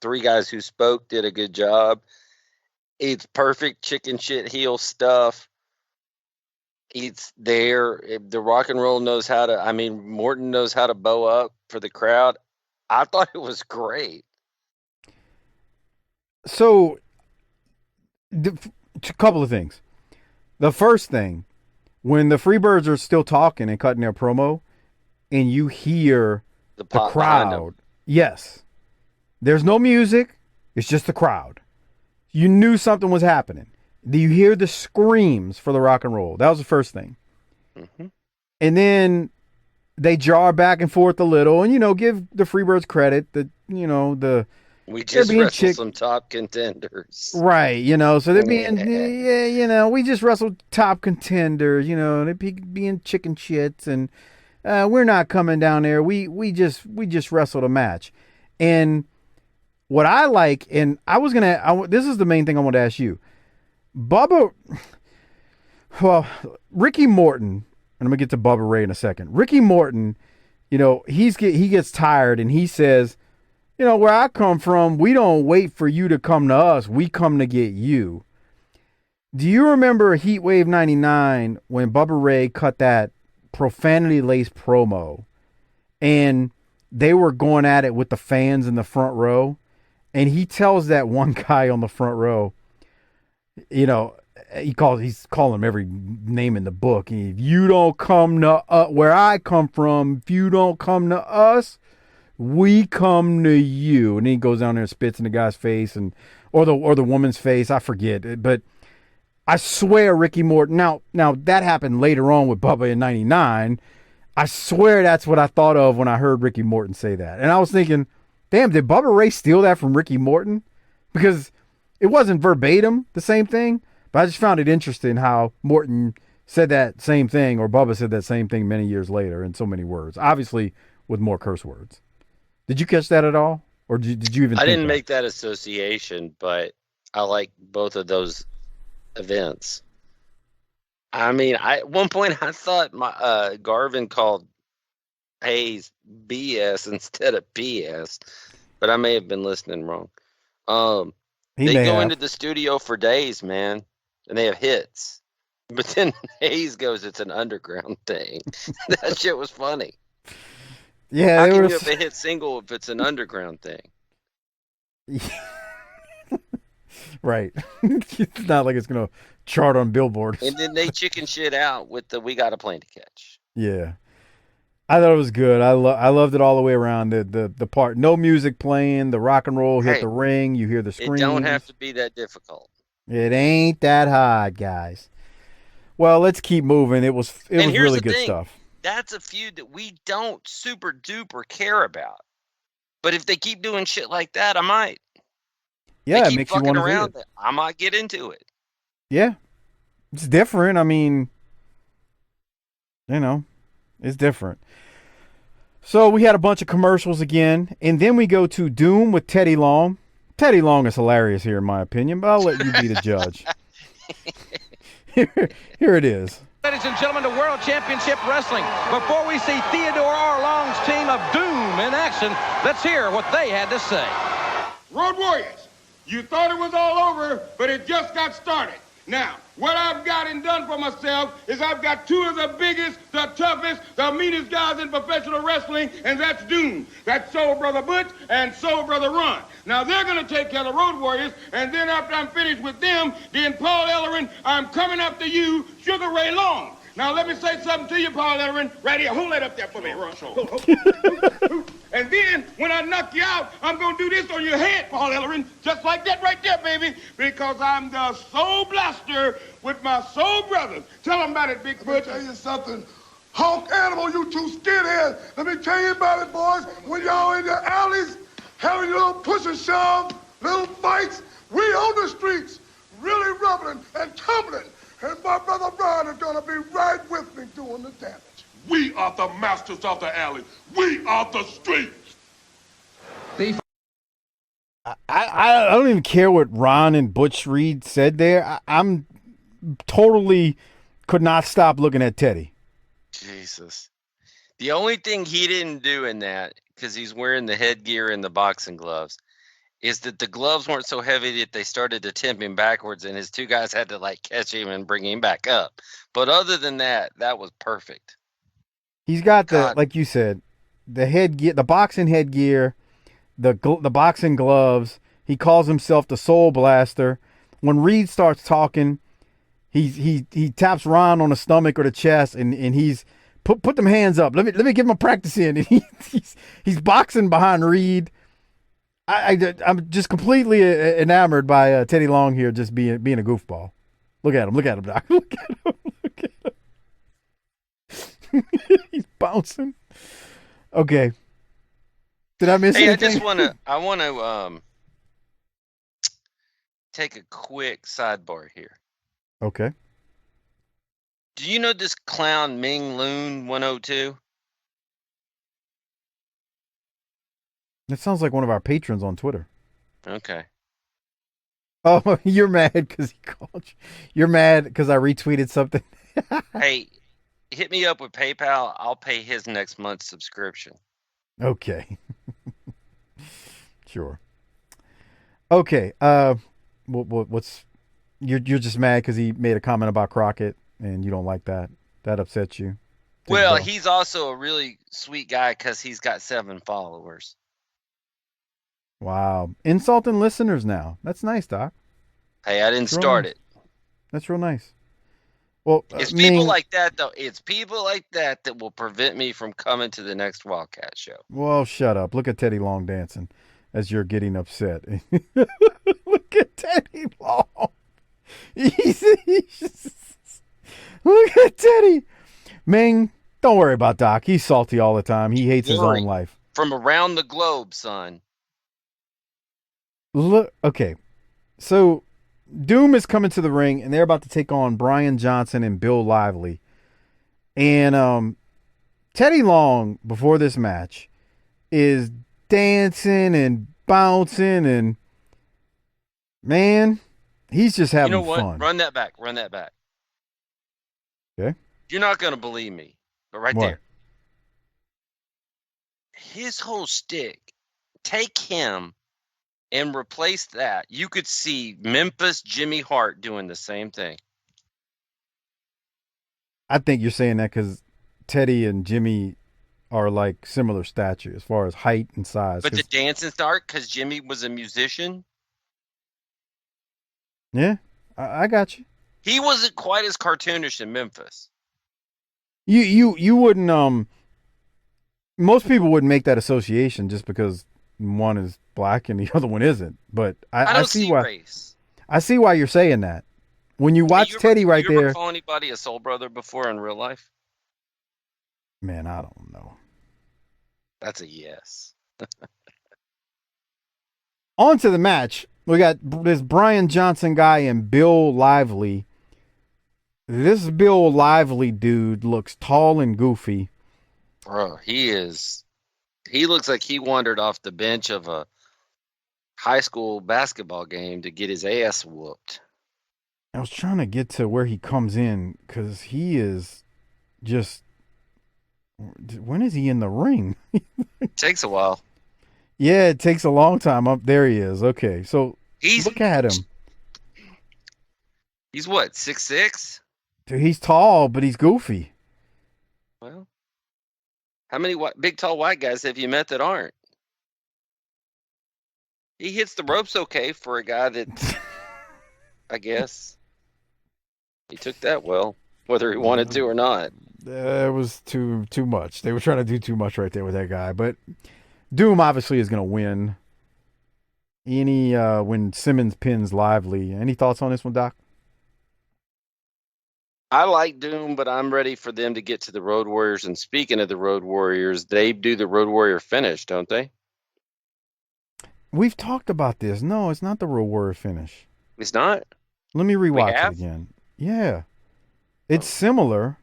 three guys who spoke did a good job. It's perfect chicken shit heel stuff. It's there. The rock and roll knows how to, Morton knows how to bow up for the crowd. I thought it was great. So, a couple of things. The first thing, when the Freebirds are still talking and cutting their promo, and you hear the crowd, yes, there's no music, it's just the crowd. You knew something was happening. You hear the screams for the rock and roll. That was the first thing. Mm-hmm. And then they jar back and forth a little, and give the Freebirds credit that we just wrestled some top contenders, right? So they're being we just wrestled top contenders. They're being chicken shits, and we're not coming down there. We just wrestled a match, and what I like, and this is the main thing I want to ask you. Ricky Morton, and I'm gonna get to Bubba Ray in a second. Ricky Morton, he gets tired and he says, where I come from, we don't wait for you to come to us, we come to get you. Do you remember Heat Wave 99 when Bubba Ray cut that profanity laced promo and they were going at it with the fans in the front row? And he tells that one guy on the front row, you know, he's calling him every name in the book. If you don't come to where I come from, if you don't come to us, we come to you. And then he goes down there and spits in the guy's face or the woman's face. I forget. But I swear Ricky Morton. Now that happened later on with Bubba in '99. I swear that's what I thought of when I heard Ricky Morton say that. And I was thinking, damn, did Bubba Ray steal that from Ricky Morton? Because it wasn't verbatim the same thing, but I just found it interesting how Morton said that same thing, or Bubba said that same thing many years later in so many words, obviously with more curse words. Did you catch that at all? Or did you even I think didn't make that association, but I like both of those events. I mean, at one point I thought my Garvin called Hayes BS instead of PS, but I may have been listening wrong. They go into the studio for days, man, and they have hits. But then Hayes goes, "It's an underground thing." That shit was funny. Yeah, how can you have a hit single if it's an underground thing? Right. It's not like it's gonna chart on billboards. And then they chicken shit out with the "We Got a Plane to Catch." Yeah, I thought it was good. I loved it all the way around. The part, no music playing, the rock and roll hit the ring. You hear the screams. It don't have to be that difficult. It ain't that hard, guys. Well, let's keep moving. It was really good stuff. That's a feud that we don't super duper care about. But if they keep doing shit like that, I might. Yeah, it makes you want to see it. I might get into it. Yeah, it's different. I mean, you know, it's different. So we had a bunch of commercials again, and then we go to Doom with Teddy Long. Teddy Long is hilarious here, in my opinion, but I'll let you be the judge. Here it is. Ladies and gentlemen, the World Championship Wrestling. Before we see Theodore R. Long's team of Doom in action, let's hear what they had to say. Road Warriors, you thought it was all over, but it just got started. Now, what I've got and done for myself is I've got two of the biggest, the toughest, the meanest guys in professional wrestling, and that's Doom. That's Soul Brother Butch and Soul Brother Ron. Now, they're going to take care of the Road Warriors, and then after I'm finished with them, then Paul Ellering, I'm coming up to you, Sugar Ray Long. Now, let me say something to you, Paul Ellering. Right here. Hold that up there for me, Ron. And then, when I knock you out, I'm going to do this on your head, Paul Ellering. Just like that right there, baby. Because I'm the Soul Blaster with my Soul Brothers. Tell them about it, Big Butch. Let me tell you something. Honk Animal, you two skinheads. Let me tell you about it, boys. When y'all in the alleys, having your little push and shove, little fights, we on the streets, really rubbling and tumbling. And my brother Ron is going to be right with me doing the damage. We are the masters of the alley. We are the streets. I don't even care what Ron and Butch Reed said there. I'm totally could not stop looking at Teddy. Jesus. The only thing he didn't do in that, because he's wearing the headgear and the boxing gloves, is that the gloves weren't so heavy that they started to tip him backwards, and his two guys had to like catch him and bring him back up. But other than that, that was perfect. He's got like you said, the headgear, the boxing headgear, the boxing gloves. He calls himself the Soul Blaster. When Reed starts talking, he taps Ron on the stomach or the chest, and he's put them hands up. Let me give him a practice in. And he's boxing behind Reed. I'm just completely enamored by Teddy Long here, just being a goofball. Look at him, Doc. Look at him. He's bouncing. Okay. Did I miss anything? I want to take a quick sidebar here. Okay. Do you know this clown Ming Loon 102? That sounds like one of our patrons on Twitter. Okay. Oh, you're mad because he called you. You're mad because I retweeted something. Hey, hit me up with PayPal. I'll pay his next month's subscription. Okay. Sure. Okay. What's You're just mad because he made a comment about Crockett and you don't like that. That upsets you. Well, he's also a really sweet guy because he's got 7 followers. Wow. Insulting listeners now. That's nice, Doc. Hey, I didn't start it. That's real nice. Well, It's people like that, though. It's people like that that will prevent me from coming to the next Wildkat show. Well, shut up. Look at Teddy Long dancing as you're getting upset. Look at Teddy Long. Look at Teddy. Ming, don't worry about Doc. He's salty all the time. He hates his own life. From around the globe, son. Look, okay. So Doom is coming to the ring, and they're about to take on Brian Johnson and Bill Lively. And Teddy Long, before this match, is dancing and bouncing, and man, he's just having fun. You know what? Run that back. Okay. You're not going to believe me, but there. His whole stick, take him and replace that. You could see Memphis Jimmy Hart doing the same thing. I think you're saying that because Teddy and Jimmy are like similar stature as far as height and size. But the dancing start because Jimmy was a musician. Yeah, I got you. He wasn't quite as cartoonish in Memphis. You wouldn't most people wouldn't make that association just because one is black and the other one isn't. But I see why. Race. I see why you're saying that. When you watch Teddy you there. ever call anybody a soul brother before in real life? Man, I don't know. That's a yes. On to the match. We got this Brian Johnson guy and Bill Lively. This Bill Lively dude looks tall and goofy. Bro, he looks like he wandered off the bench of a high school basketball game to get his ass whooped. I was trying to get to where he comes in because he is just. When is he in the ring? It takes a while. Yeah, it takes a long time. Up there he is. Okay, so look at him. He's what, 6'6"? Dude, he's tall, but he's goofy. Well, how many big, tall white guys have you met that aren't? He hits the ropes okay for a guy that, I guess, he took that well, whether he wanted to or not. It was too much. They were trying to do too much right there with that guy. But Doom obviously is going to win. When Simmons pins Lively. Any thoughts on this one, Doc? I like Doom, but I'm ready for them to get to the Road Warriors. And speaking of the Road Warriors, they do the Road Warrior finish, don't they? We've talked about this. No, it's not the Road Warrior finish. It's not? Let me rewatch it again. Yeah. It's similar.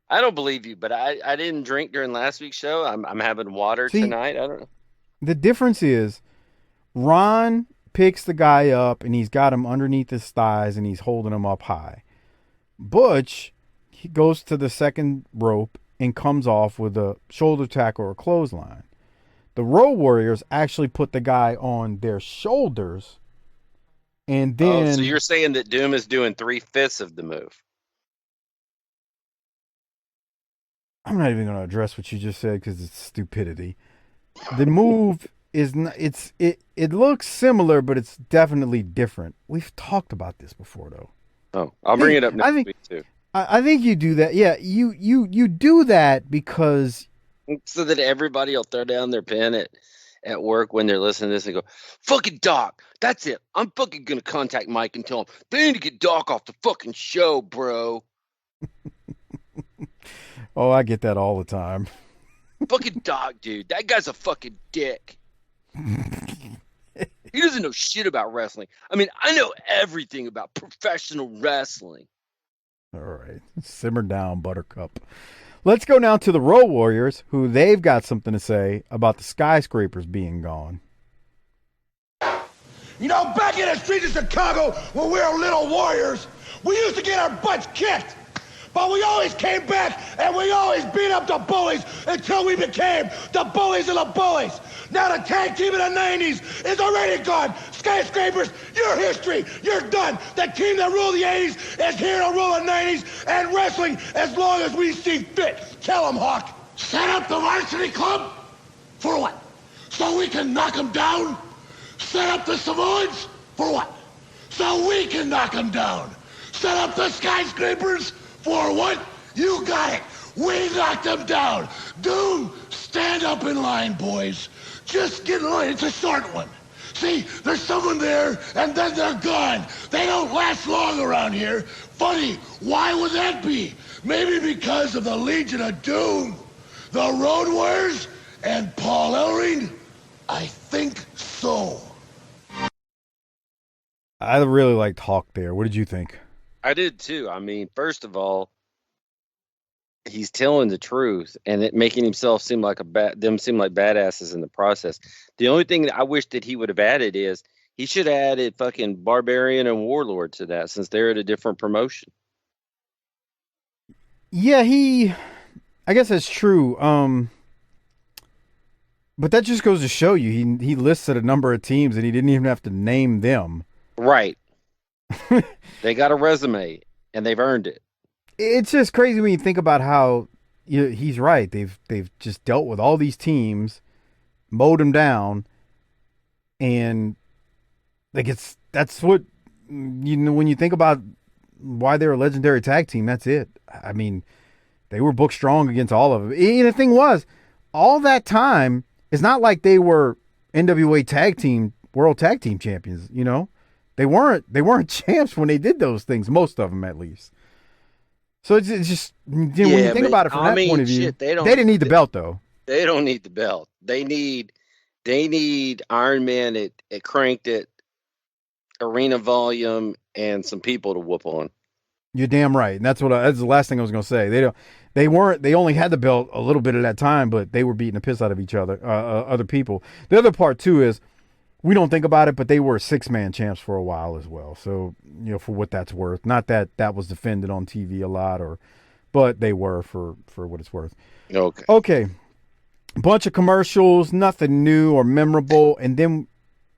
I don't believe you, but I didn't drink during last week's show. I'm having water tonight. I don't know. The difference is Ron picks the guy up and he's got him underneath his thighs and he's holding him up high. Butch, he goes to the second rope and comes off with a shoulder tackle or a clothesline. The Road Warriors actually put the guy on their shoulders and then... so you're saying that Doom is doing 3/5 of the move? I'm not even going to address what you just said because it's stupidity. The move is not, it looks similar, but it's definitely different. We've talked about this before, though. Oh, I'll bring it up next week too. I think you do that. Yeah, you do that because so that everybody will throw down their pen at work when they're listening to this and go, "Fucking Doc, that's it. I'm fucking gonna contact Mike and tell him they need to get Doc off the fucking show, bro." Oh, I get that all the time. Fucking Doc, dude. That guy's a fucking dick. He doesn't know shit about wrestling. I mean, I know everything about professional wrestling. All right. Simmer down, Buttercup. Let's go now to the Road Warriors, who they've got something to say about the skyscrapers being gone. You know, back in the streets of Chicago, when we were little warriors, we used to get our butts kicked but we always came back and we always beat up the bullies until we became the bullies of the bullies. Now the tag team in the 90s is already gone. Skyscrapers, your history, you're done. The team that ruled the 80s is here to rule the 90s and wrestling as long as we see fit. Tell them, Hawk. Set up the varsity club? For what? So we can knock them down? Set up the Samoans? For what? So we can knock them down. Set up the skyscrapers? For what? You got it. We knocked them down. Doom, stand up in line, boys. Just get in line. It's a short one. See, there's someone there, and then they're gone. They don't last long around here. Funny, why would that be? Maybe because of the Legion of Doom, the Road Warriors, and Paul Ellering? I think so. I really liked Hawk there. What did you think? I did too. I mean, first of all, he's telling the truth and it making himself seem like them seem like badasses in the process. The only thing that I wish that he would have added is he should have added fucking Barbarian and Warlord to that since they're at a different promotion. Yeah, I guess that's true. But that just goes to show you he listed a number of teams and he didn't even have to name them. Right. They got a resume and they've earned it. It's just crazy when you think about how he's right. They've just dealt with all these teams, mowed them down, and like that's what when you think about why they're a legendary tag team. That's it. I mean, they were booked strong against all of them. And the thing was, all that time, it's not like they were NWA World Tag Team champions. They weren't champs when they did those things. Most of them, at least. So it's just when you think about it from that point of view, shit, they didn't need the belt though. They don't need the belt. They need Iron Man at cranked at arena volume and some people to whoop on. You're damn right, and that's the last thing I was going to say. They only had the belt a little bit at that time, but they were beating the piss out of each other, other people. The other part too is we don't think about it, but they were 6-man champs for a while as well. So, for what that's worth. Not that was defended on TV a lot, but they were for what it's worth. Okay. Bunch of commercials, nothing new or memorable. And then,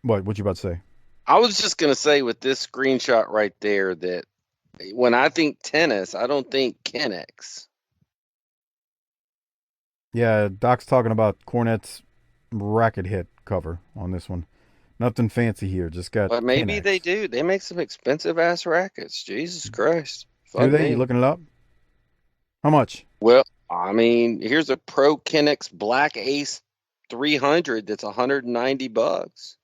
what you about to say? I was just going to say with this screenshot right there that when I think tennis, I don't think Kennex. Yeah, Doc's talking about Cornette's racket hit cover on this one. Nothing fancy here. Just got. But maybe Kennex. they do. They make some expensive ass rackets. Jesus Christ. Do they? You looking it up? How much? Well, I mean, here's a Pro Kennex Black Ace 300 that's $190.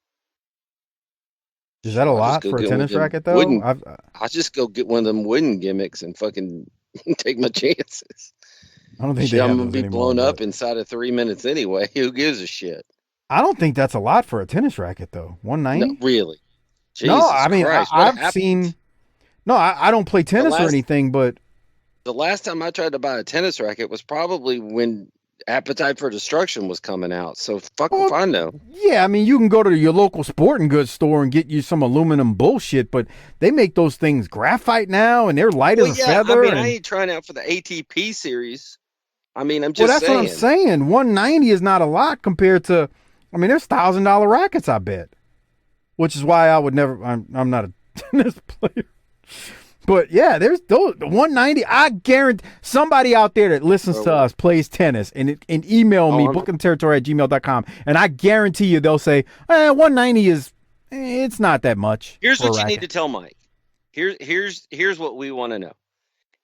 Is that a lot for a tennis racket, though? I'll just go get one of them wooden gimmicks and fucking take my chances. I don't think I'm going to be blown up inside of 3 minutes anyway. Who gives a shit? I don't think that's a lot for a tennis racket, though. $190? No, really? Jesus no, I mean, Christ, I've seen... No, I don't play tennis or anything, but... The last time I tried to buy a tennis racket was probably when Appetite for Destruction was coming out. So fuck if I know. Yeah, I mean, you can go to your local sporting goods store and get you some aluminum bullshit, but they make those things graphite now, and they're light as a feather. I mean, I ain't trying out for the ATP series. I mean, I'm just that's saying. What I'm saying. $190 is not a lot compared to... I mean, there's $1,000 rackets, I bet. Which is why I would never... I'm not a tennis player. But yeah, there's those $190. I guarantee somebody out there that listens to us plays tennis and email me bookingterritory@gmail.com, and I guarantee you they'll say, $190 is it's not that much. Here's what you need to tell Mike. Here's what we want to know.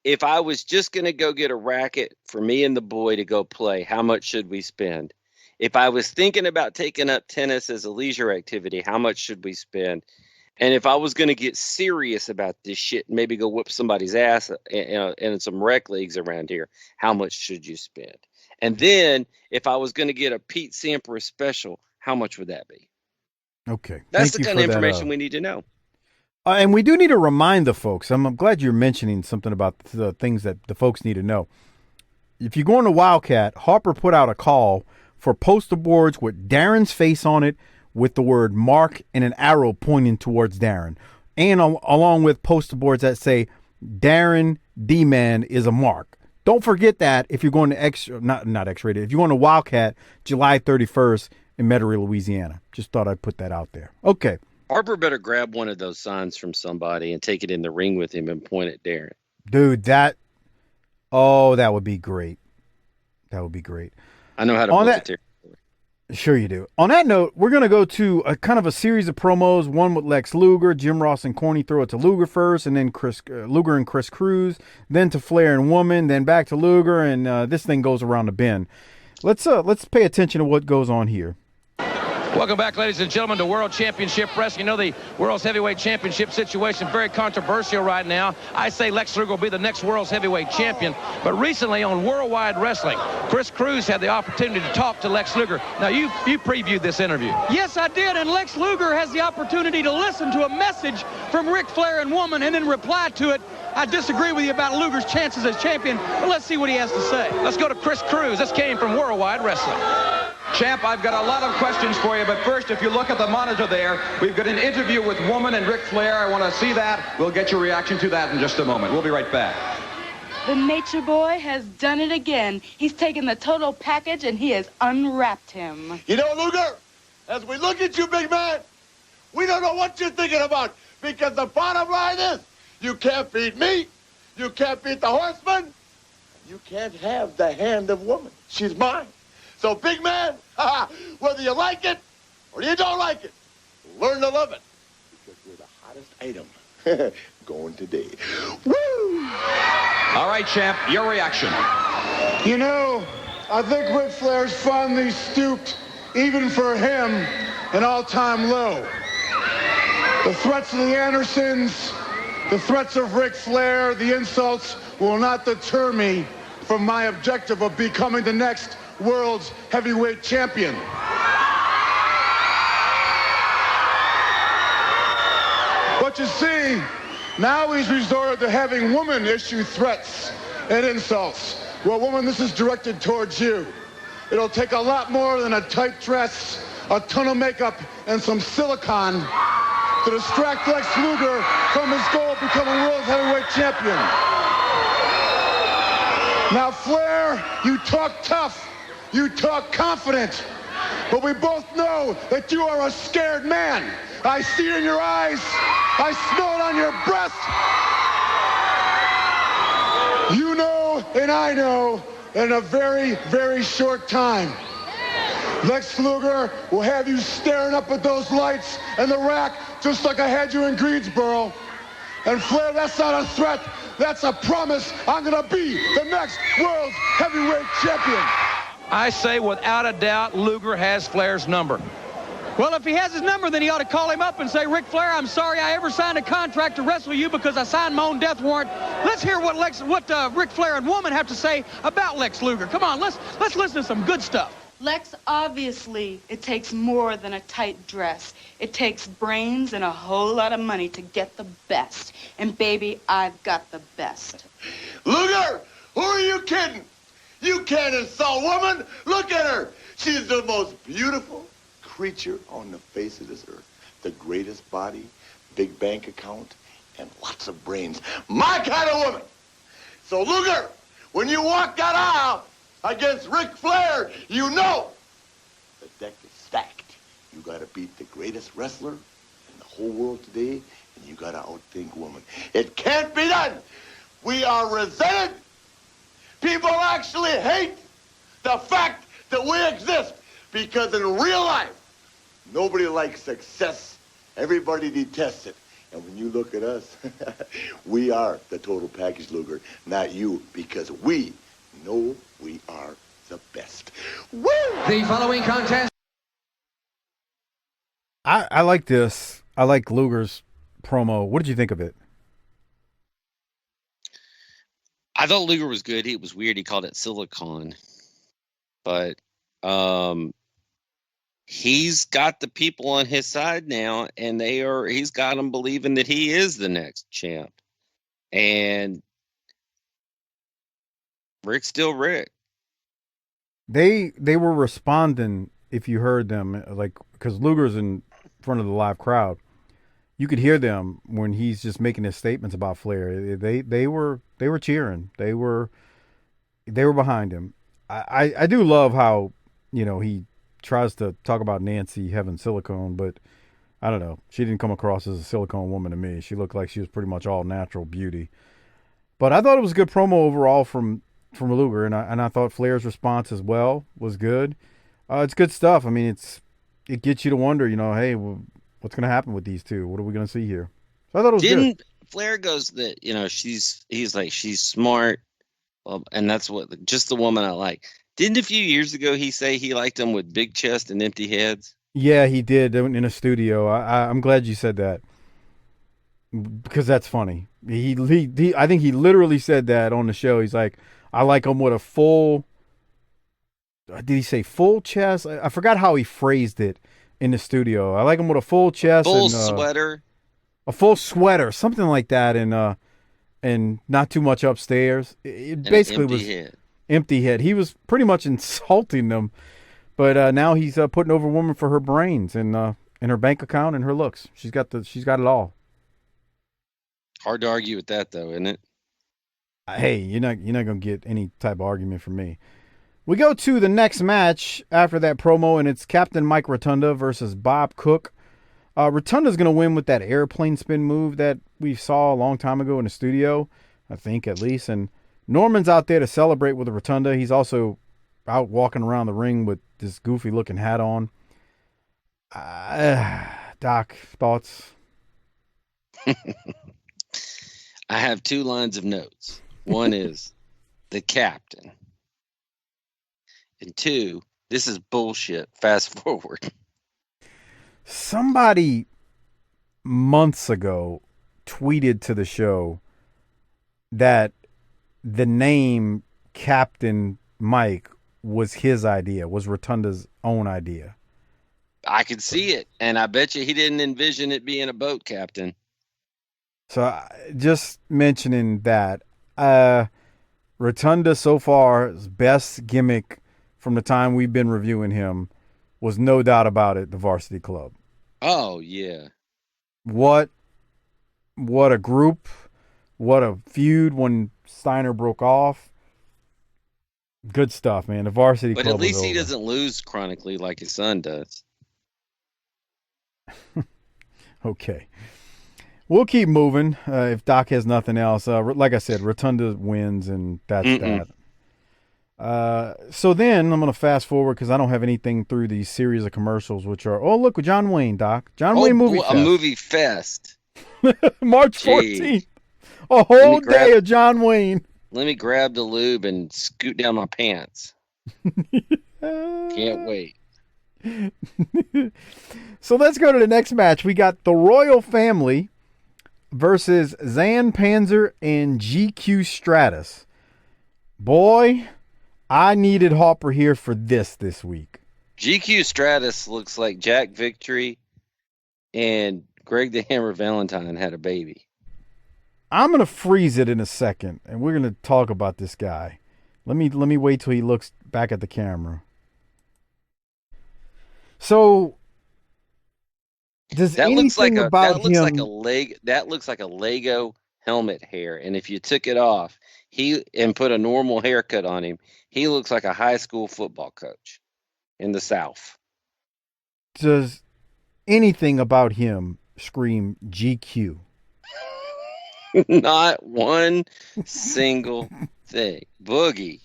If I was just gonna go get a racket for me and the boy to go play, how much should we spend? If I was thinking about taking up tennis as a leisure activity, how much should we spend? And if I was going to get serious about this shit and maybe go whip somebody's ass in some rec leagues around here, how much should you spend? And then if I was going to get a Pete Sampras special, how much would that be? Okay. That's the kind of information we need to know. And we do need to remind the folks. I'm glad you're mentioning something about the things that the folks need to know. If you go on to Wildkat, Harper put out a call for poster boards with Darren's face on it, with the word Mark and an arrow pointing towards Darren. And along with poster boards that say Darren D-Man is a mark. Don't forget that if you're going to not X-rated, if you're going to Wildkat July 31st in Metairie, Louisiana. Just thought I'd put that out there. Okay. Harper better grab one of those signs from somebody and take it in the ring with him and point at Darren. Dude, that would be great. That would be great. I know how to book it there. Sure you do. On that note, we're going to go to a kind of a series of promos, one with Lex Luger. Jim Ross and Corny throw it to Luger first, and then Luger and Chris Cruz, then to Flair and Woman, then back to Luger, and this thing goes around the bend. Let's pay attention to what goes on here. Welcome back, ladies and gentlemen, to World Championship Wrestling. You know, the World's Heavyweight Championship situation, very controversial right now. I say Lex Luger will be the next World's Heavyweight Champion. But recently on Worldwide Wrestling, Chris Cruz had the opportunity to talk to Lex Luger. Now, you previewed this interview. Yes, I did, and Lex Luger has the opportunity to listen to a message from Ric Flair and Woman and then reply to it. I disagree with you about Luger's chances as champion, but let's see what he has to say. Let's go to Chris Cruz. This came from Worldwide Wrestling. Champ, I've got a lot of questions for you, but first, if you look at the monitor there, we've got an interview with Woman and Ric Flair. I want to see that. We'll get your reaction to that in just a moment. We'll be right back. The Nature Boy has done it again. He's taken the total package and he has unwrapped him. You know, Luger, as we look at you, big man, we don't know what you're thinking about, because the bottom line is, you can't beat me, you can't beat the Horseman, you can't have the hand of Woman. She's mine. So, big man, whether you like it or you don't like it, learn to love it, because we're the hottest item going today. Woo! All right, Champ, your reaction. You know, I think Ric Flair's finally stooped, even for him, an all-time low. The threats of the Andersons, the threats of Ric Flair, the insults will not deter me from my objective of becoming the next world's heavyweight champion. But you see, now he's resorted to having Woman issue threats and insults. Well, Woman, this is directed towards you. It'll take a lot more than a tight dress, a ton of makeup, and some silicone to distract Lex Luger from his goal of becoming world heavyweight champion. Now, Flair, you talk tough. You talk confident, but we both know that you are a scared man. I see it in your eyes. I smell it on your breath. You know, and I know, in a very, very short time, Lex Luger will have you staring up at those lights and the rack just like I had you in Greensboro. And Flair, that's not a threat. That's a promise. I'm going to be the next world's heavyweight champion. I say without a doubt, Luger has Flair's number. Well, if he has his number, then he ought to call him up and say, Ric Flair, I'm sorry I ever signed a contract to wrestle you because I signed my own death warrant. Let's hear what Ric Flair and Woman have to say about Lex Luger. Come on, let's listen to some good stuff. Lex, obviously, it takes more than a tight dress. It takes brains and a whole lot of money to get the best. And, baby, I've got the best. Luger, who are you kidding? You can't insult Woman. Look at her. She's the most beautiful creature on the face of this earth. The greatest body, big bank account, and lots of brains. My kind of woman. So, Luger, when you walk that aisle against Ric Flair, you know the deck is stacked. You got to beat the greatest wrestler in the whole world today, and you got to outthink Woman. It can't be done. We are resented. People actually hate the fact that we exist, because in real life, nobody likes success. Everybody detests it. And when you look at us, we are the total package, Luger, not you, because we know we are the best. Woo! The following contest. I like this. I like Luger's promo. What did you think of it? I thought Luger was good. It was weird. He called it silicon. But he's got the people on his side now, and he's got them believing that he is the next champ. And Rick's still Rick. They were responding, if you heard them, like, because Luger's in front of the live crowd. you could hear them when he's just making his statements about Flair. They were cheering. They were behind him. I do love how, he tries to talk about Nancy having silicone, but I don't know. She didn't come across as a silicone woman to me. She looked like she was pretty much all natural beauty. But I thought it was a good promo overall from Luger, and I thought Flair's response as well was good. It's good stuff. I mean, it gets you to wonder, hey, what's going to happen with these two? What are we going to see here? So I thought it was good. Flair goes that he's like she's smart, and that's just the woman I like. Didn't a few years ago he say he liked them with big chest and empty heads? Yeah, he did in a studio. I'm glad you said that because that's funny. He I think he literally said that on the show. He's like, I like them with a full. Did he say full chest? I forgot how he phrased it in the studio. I like them with a full chest, Sweater, a full sweater, something like that, and not too much upstairs. It basically was head. Empty head. He was pretty much insulting them, but now he's putting over a woman for her brains and her bank account and her looks. She's got it all. Hard to argue with that, though, isn't it? Hey, you're not gonna get any type of argument from me. We go to the next match after that promo, and it's Captain Mike Rotunda versus Bob Cook. Rotunda's going to win with that airplane spin move that we saw a long time ago in the studio, I think at least. And Norman's out there to celebrate with Rotunda. He's also out walking around the ring with this goofy-looking hat on. Doc, thoughts? I have 2 lines of notes. One is the captain. And 2, this is bullshit. Fast forward. Somebody months ago tweeted to the show that the name Captain Mike was his idea, was Rotunda's own idea. I could see it, and I bet you he didn't envision it being a boat captain. So just mentioning that, Rotunda so far's best gimmick from the time we've been reviewing him was no doubt about it, the Varsity Club. Oh, yeah. What a group. What a feud when Steiner broke off. Good stuff, man. The Varsity Club. But at least he doesn't lose chronically like his son does. Okay. We'll keep moving if Doc has nothing else. Like I said, Rotunda wins, and that's that. So then I'm going to fast forward because I don't have anything through these series of commercials, which are, look, John Wayne, Doc. John Wayne Movie Fest. A movie fest. March 14th. A whole day of John Wayne. Let me grab the lube and scoot down my pants. Can't wait. So let's go to the next match. We got the Royal Family versus Zan Panzer and GQ Stratus. Boy, I needed Hopper here for this week. GQ Stratus looks like Jack Victory and Greg the Hammer Valentine had a baby. I'm going to freeze it in a second, and we're going to talk about this guy. Let me wait till he looks back at the camera. So, does that looks like anything about that looks him... like a leg that looks like a Lego helmet hair, and if you took it off and put a normal haircut on him, he looks like a high school football coach in the South. Does anything about him scream GQ? Not one single thing. Boogie.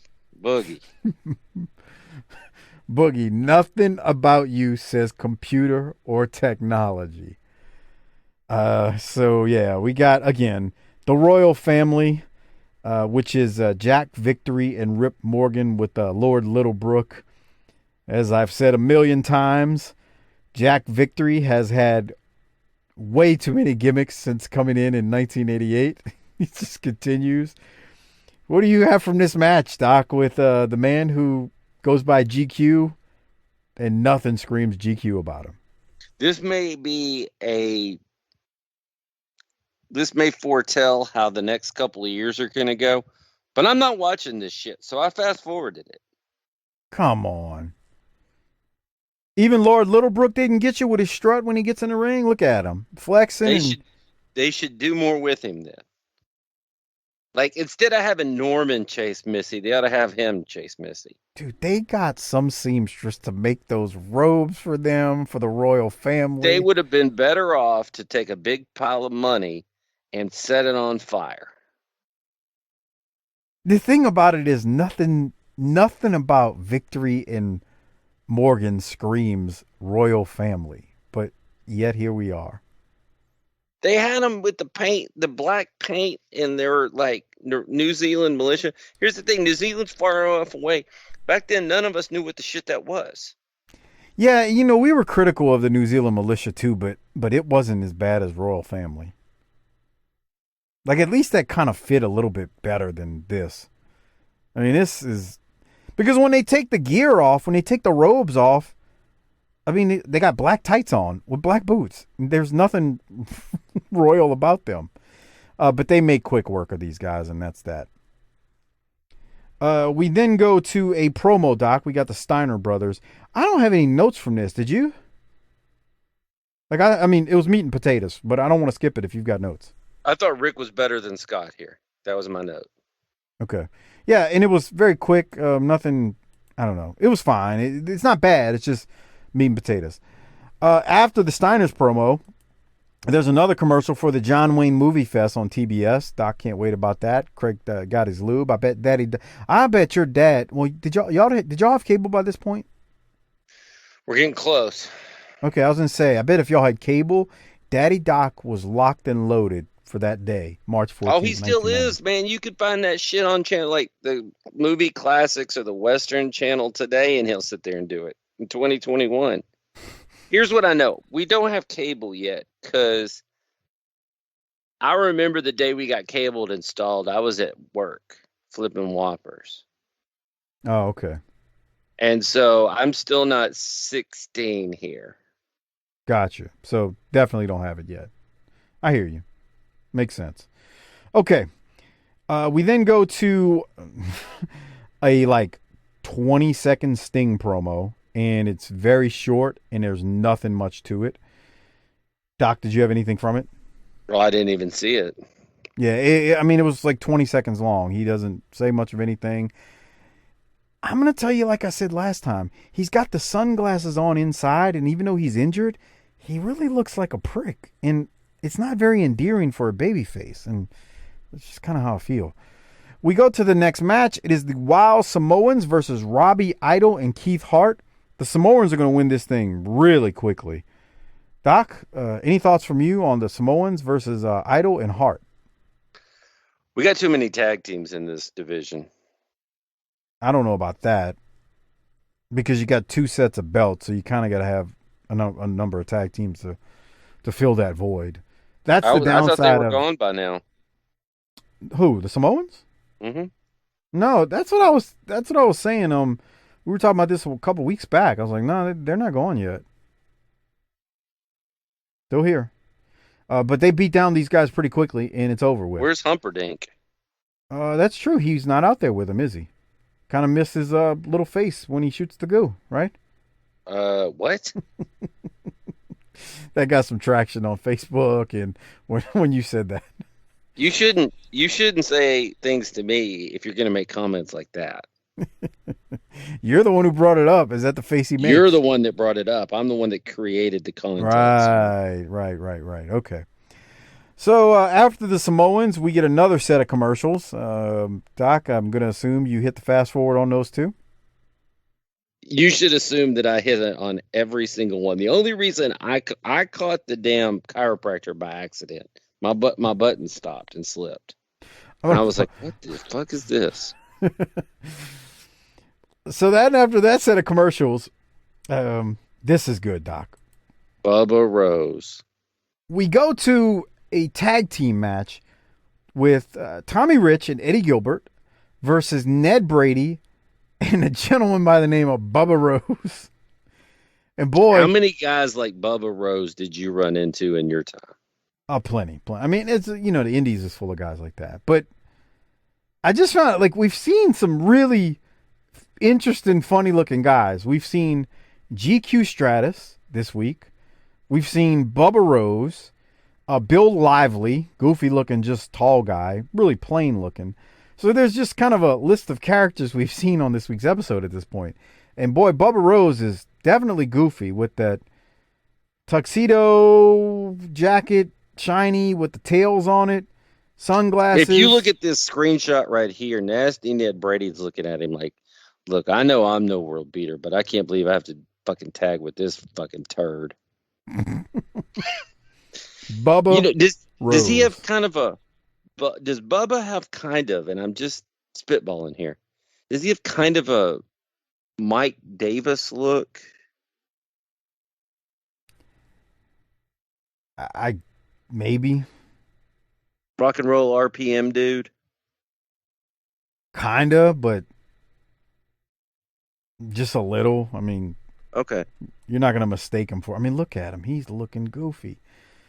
Boogie, nothing about you says computer or technology. So yeah, we got, again, the Royal Family, which is Jack Victory and Rip Morgan with Lord Littlebrook. As I've said a million times, Jack Victory has had way too many gimmicks since coming in 1988. He just continues. What do you have from this match, Doc, with the man who goes by GQ and nothing screams GQ about him? This may foretell how the next couple of years are going to go, but I'm not watching this shit, so I fast forwarded it. Come on. Even Lord Littlebrook didn't get you with his strut when he gets in the ring. Look at him flexing. They should do more with him then. Like, instead of having Norman chase Missy, they ought to have him chase Missy. Dude, they got some seamstress to make those robes for them, for the royal family. They would have been better off to take a big pile of money and set it on fire. The thing about it is nothing about Victory and Morgan screams royal family, but yet here we are. They had them with the paint, the black paint, and they're like New Zealand militia. Here's the thing: New Zealand's far enough away. Back then, none of us knew what the shit that was. Yeah, you know, we were critical of the New Zealand militia too, but it wasn't as bad as Royal Family. Like, at least that kind of fit a little bit better than this. I mean, this is because when they take the gear off, when they take the robes off, I mean, they got black tights on with black boots. There's nothing royal about them. But they make quick work of these guys, and that's that. We then go to a promo, Doc. We got the Steiner brothers. I don't have any notes from this. Did you? Like, I mean, it was meat and potatoes, but I don't want to skip it if you've got notes. I thought Rick was better than Scott here. That was my note. Okay. Yeah, and it was very quick. Nothing, I don't know. It was fine. It's not bad. It's just meat and potatoes. After the Steiners promo, there's another commercial for the John Wayne Movie Fest on TBS. Doc can't wait about that. Craig got his lube. I bet your dad. Well, did y'all have cable by this point? We're getting close. Okay, I was gonna say. I bet if y'all had cable, Daddy Doc was locked and loaded for that day, March 14th. Oh, he still is, man. You could find that shit on channel like the Movie Classics or the Western Channel today, and he'll sit there and do it in 2021. Here's what I know. We don't have cable yet because I remember the day we got cable installed, I was at work flipping Whoppers. Oh, okay. And so I'm still not 16 here. Gotcha. So definitely don't have it yet. I hear you. Makes sense. Okay. We then go to a 20-second Sting promo, and it's very short, and there's nothing much to it. Doc, did you have anything from it? Well, I didn't even see it. Yeah, it was like 20 seconds long. He doesn't say much of anything. I'm going to tell you, like I said last time, he's got the sunglasses on inside, and even though he's injured, he really looks like a prick. And it's not very endearing for a baby face, and that's just kind of how I feel. We go to the next match. It is the Wild Samoans versus Robbie Idol and Keith Hart. The Samoans are going to win this thing really quickly. Doc, any thoughts from you on the Samoans versus Idol and Hart? We got too many tag teams in this division. I don't know about that because you got two sets of belts, so you kind of got to have a number of tag teams to fill that void. That's the downside. I thought they were gone by now. Who, the Samoans? Mm-hmm. No, that's what I was saying. We were talking about this a couple weeks back. I was like, no, they're not gone yet. Still here. But they beat down these guys pretty quickly, and it's over with. Where's Humperdinck? That's true. He's not out there with him, is he? Kind of missed his little face when he shoots the goo, right? What? That got some traction on Facebook, and when you said that. You shouldn't say things to me if you're going to make comments like that. You're the one who brought it up. Is that the face he made? You're the one that brought it up. I'm the one that created the content. Right. Okay. So after the Samoans, we get another set of commercials. Doc, I'm going to assume you hit the fast forward on those two. You should assume that I hit it on every single one. The only reason I caught the damn chiropractor by accident. My button stopped and slipped. And I was like, what the fuck is this? So after that set of commercials, this is good, Doc. Bubba Rose. We go to a tag team match with Tommy Rich and Eddie Gilbert versus Ned Brady and a gentleman by the name of Bubba Rose. And boy, how many guys like Bubba Rose did you run into in your time? Plenty. I mean, it's, the Indies is full of guys like that. But I just found we've seen some really interesting, funny looking guys. We've seen GQ Stratus this week. We've seen Bubba Rose, Bill Lively, goofy looking, just tall guy, really plain looking. So there's just kind of a list of characters we've seen on this week's episode at this point. And boy, Bubba Rose is definitely goofy with that tuxedo jacket, shiny with the tails on it, sunglasses. If you look at this screenshot right here, Nasty Ned Brady's looking at him like, look, I know I'm no world beater, but I can't believe I have to fucking tag with this fucking turd. Bubba does he have kind of a, does Bubba have kind of, and I'm just spitballing here, does he have kind of a Mike Davis look? I maybe. Rock and roll RPM dude? Kinda, but just a little. I mean, okay. You're not going to mistake him for, I mean, look at him. He's looking goofy.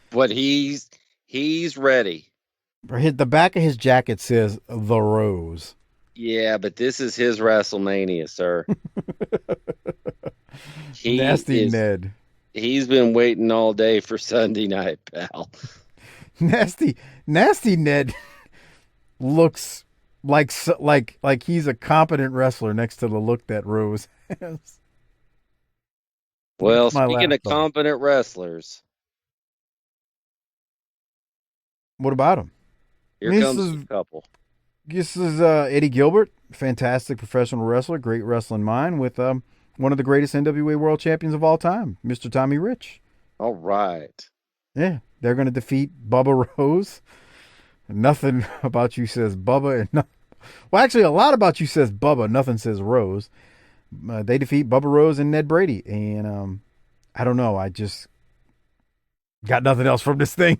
But he's ready. The back of his jacket says The Rose. Yeah, but this is his WrestleMania, sir. Nasty Ned. He's been waiting all day for Sunday night, pal. Nasty Ned looks like he's a competent wrestler next to the look that Rose has. Well, speaking of competent wrestlers, what about him? Here comes a couple. This is Eddie Gilbert, fantastic professional wrestler, great wrestling mind with one of the greatest NWA World Champions of all time, Mr. Tommy Rich. All right. Yeah, they're going to defeat Bubba Rose. Nothing about you says Bubba. Well, actually, a lot about you says Bubba. Nothing says Rose. They defeat Bubba Rose and Ned Brady. And I don't know. I just got nothing else from this thing.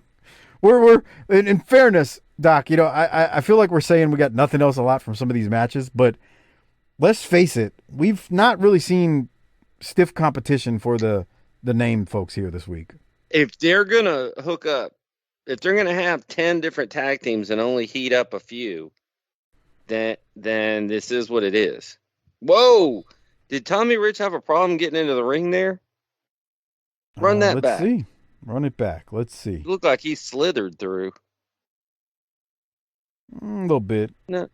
We're in fairness, Doc, I feel like we're saying we got nothing else a lot from some of these matches, but let's face it, we've not really seen stiff competition for the named folks here this week. If they're going to hook up, if they're going to have 10 different tag teams and only heat up a few, then this is what it is. Whoa! Did Tommy Rich have a problem getting into the ring there? Run that back. Let's see. Run it back. Let's see. It looked like he slithered through. A little bit. No,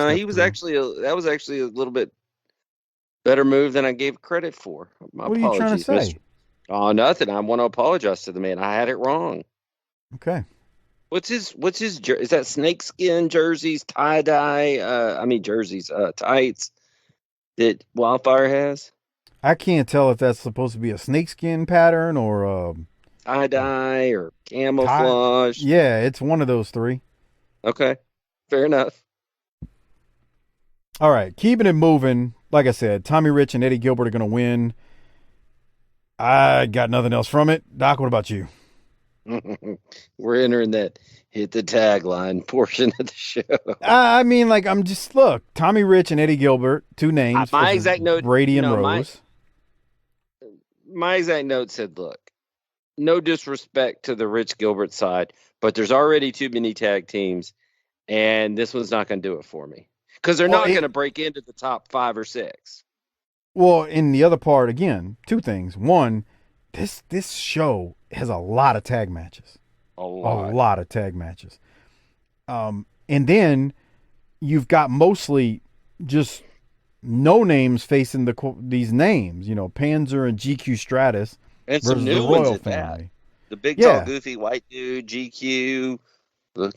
he was actually that was actually a little bit better move than I gave credit for. My what apologies, are you trying to say? Oh, nothing. I want to apologize to the man. I had it wrong. Okay. What's his is that snakeskin jerseys, jerseys, tights that Wildfire has? I can't tell if that's supposed to be a snakeskin pattern or tie-dye or camouflage. Yeah, it's one of those three. Okay. Fair enough. All right, keeping it moving. Like I said, Tommy Rich and Eddie Gilbert are going to win. I got nothing else from it. Doc, what about you? We're entering that hit the tagline portion of the show. I mean, look, Tommy Rich and Eddie Gilbert, two names. My exact note, Brady and Rose. My exact note said, look, no disrespect to the Rich Gilbert side, but there's already too many tag teams, and this one's not going to do it for me. Because they're not going to break into the top 5 or 6. Well, in the other part, again, two things. One, this show has a lot of tag matches. A lot of tag matches. And then you've got mostly just no names facing these names. Panzer and GQ Stratus and versus some new the Royal ones family. That. The big, tall, goofy white dude, GQ.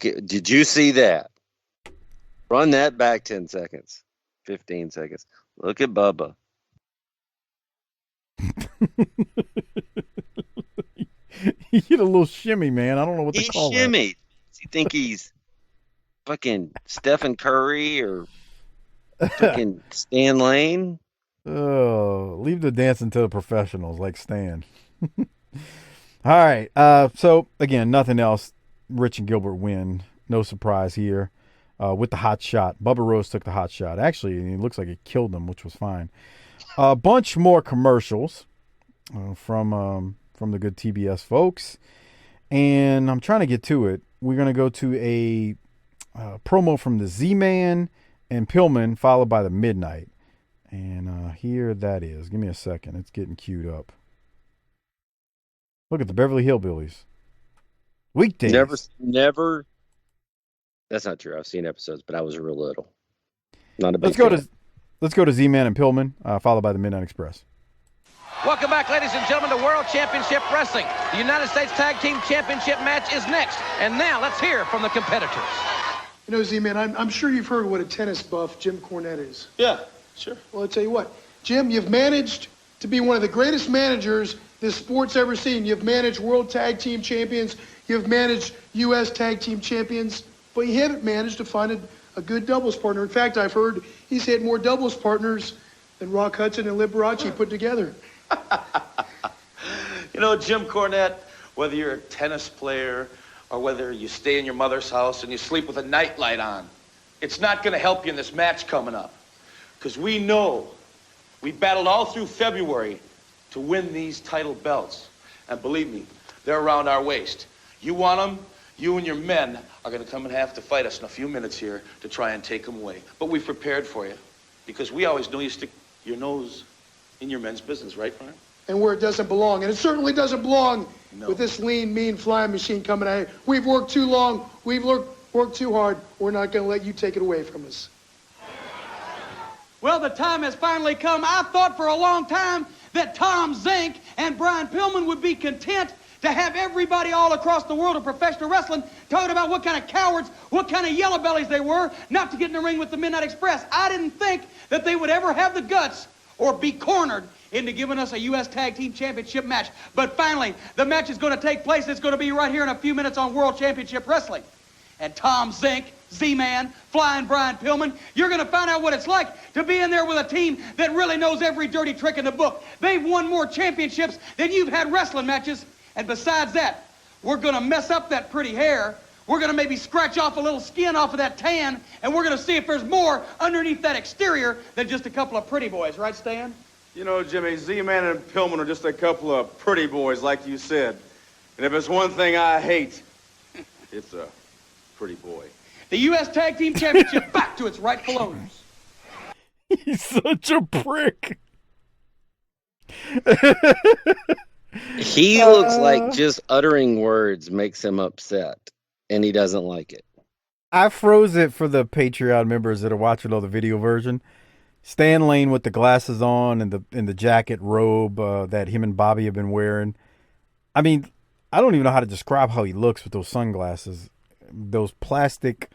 Did you see that? Run that back 10 seconds, 15 seconds. Look at Bubba. He hit a little shimmy, man. I don't know what to call it. He shimmied. Does he think he's fucking Stephen Curry or fucking Stan Lane? Oh, leave the dancing to the professionals like Stan. All right. So, again, nothing else. Rich and Gilbert win. No surprise here. With the hot shot. Bubba Rose took the hot shot. Actually, it looks like it killed him, which was fine. A bunch more commercials from the good TBS folks. And I'm trying to get to it. We're going to go to a promo from the Z-Man and Pillman, followed by the Midnight. And here that is. Give me a second. It's getting queued up. Look at the Beverly Hillbillies. Weekdays. Never. That's not true. I've seen episodes, but I was real little. Not a big Let's go to Z-Man and Pillman, followed by the Midnight Express. Welcome back, ladies and gentlemen, to World Championship Wrestling. The United States Tag Team Championship match is next. And now let's hear from the competitors. You know, Z-Man, I'm sure you've heard what a tennis buff Jim Cornette is. Yeah, sure. Well, I'll tell you what. Jim, you've managed to be one of the greatest managers this sport's ever seen. You've managed World Tag Team Champions. You've managed U.S. Tag Team Champions. But you haven't managed to find a good doubles partner. In fact, I've heard he's had more doubles partners than Rock Hudson and Liberace put together. You know, Jim Cornette, whether you're a tennis player or whether you stay in your mother's house and you sleep with a nightlight on, it's not going to help you in this match coming up. Because we know we battled all through February to win these title belts. And believe me, they're around our waist. You want them? You and your men are going to come and have to fight us in a few minutes here to try and take them away. But we've prepared for you because we always know you stick your nose in your men's business, right, Brian? And where it doesn't belong. And it certainly doesn't belong with this lean, mean flying machine coming at you. We've worked too long. We've worked too hard. We're not going to let you take it away from us. Well, the time has finally come. I thought for a long time that Tom Zink and Brian Pillman would be content to have everybody all across the world of professional wrestling talking about what kind of cowards, what kind of yellow bellies they were, not to get in the ring with the Midnight Express. I didn't think that they would ever have the guts or be cornered into giving us a U.S. Tag Team Championship match. But finally, the match is going to take place. It's going to be right here in a few minutes on World Championship Wrestling. And Tom Zink, Z-Man, Flying Brian Pillman, you're going to find out what it's like to be in there with a team that really knows every dirty trick in the book. They've won more championships than you've had wrestling matches. And besides that, we're going to mess up that pretty hair. We're going to maybe scratch off a little skin off of that tan, and we're going to see if there's more underneath that exterior than just a couple of pretty boys. Right, Stan? You know, Jimmy, Z-Man and Pillman are just a couple of pretty boys, like you said. And if there's one thing I hate, it's a pretty boy. The U.S. Tag Team Championship back to its rightful owners. He's such a prick. He looks like just uttering words makes him upset, and he doesn't like it. I froze it for the Patreon members that are watching on the video version. Stan Lane with the glasses on and the jacket robe that him and Bobby have been wearing. I mean, I don't even know how to describe how he looks with those sunglasses. Those plastic,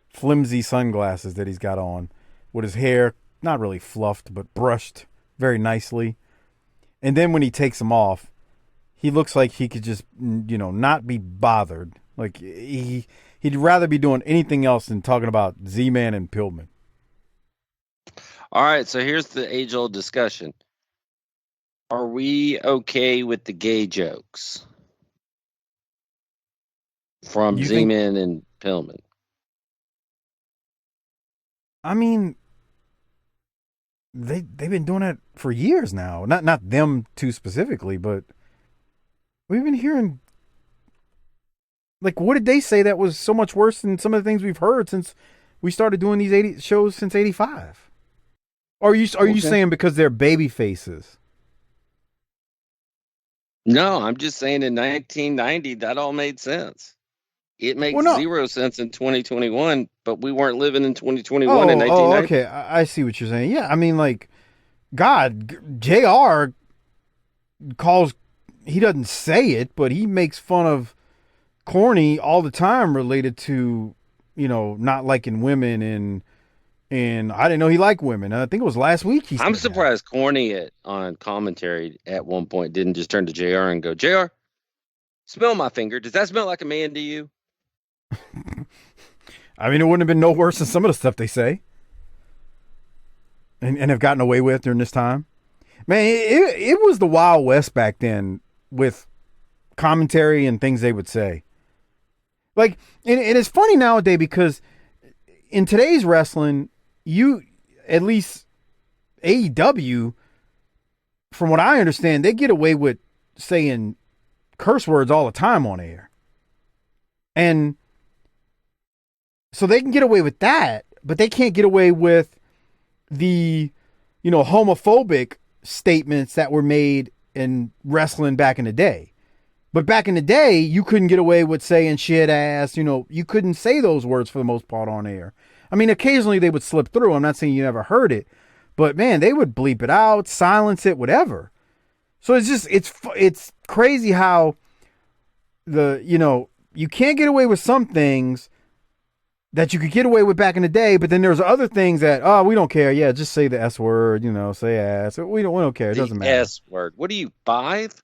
flimsy sunglasses that he's got on with his hair, not really fluffed, but brushed very nicely. And then when he takes them off, he looks like he could just, not be bothered. Like he'd rather be doing anything else than talking about Z-Man and Pillman. All right, so here's the age-old discussion. Are we okay with the gay jokes from Z-Man and Pillman? I mean, they've been doing it for years now. Not them two specifically, but we've been hearing, like, what did they say that was so much worse than some of the things we've heard since we started doing these 80 shows since 85? Or are you saying because they're baby faces? No, I'm just saying in 1990 that all made sense. It makes zero sense in 2021, but we weren't living in 2021 in 1990. Oh, okay. I see what you're saying. Yeah, I mean, like, God, JR he doesn't say it, but he makes fun of corny all the time related to, not liking women and I didn't know he liked women. I think it was last week. I'm surprised corny on commentary at one point didn't just turn to JR and go, JR, smell my finger. Does that smell like a man to you? I mean, it wouldn't have been no worse than some of the stuff they say and have gotten away with during this time. Man, it was the Wild West back then with commentary and things they would say. Like, and it's funny nowadays because in today's wrestling, at least AEW, from what I understand, they get away with saying curse words all the time on air. And so they can get away with that, but they can't get away with the, homophobic statements that were made in wrestling back in the day. But back in the day, you couldn't get away with saying shit ass. You couldn't say those words for the most part on air. I mean, occasionally they would slip through. I'm not saying you never heard it, but man, they would bleep it out, silence it, whatever. So it's crazy how you can't get away with some things that you could get away with back in the day, but then there's other things that, we don't care. Yeah, just say the S word, say ass. We don't care. It doesn't matter. S word. What are you, 5?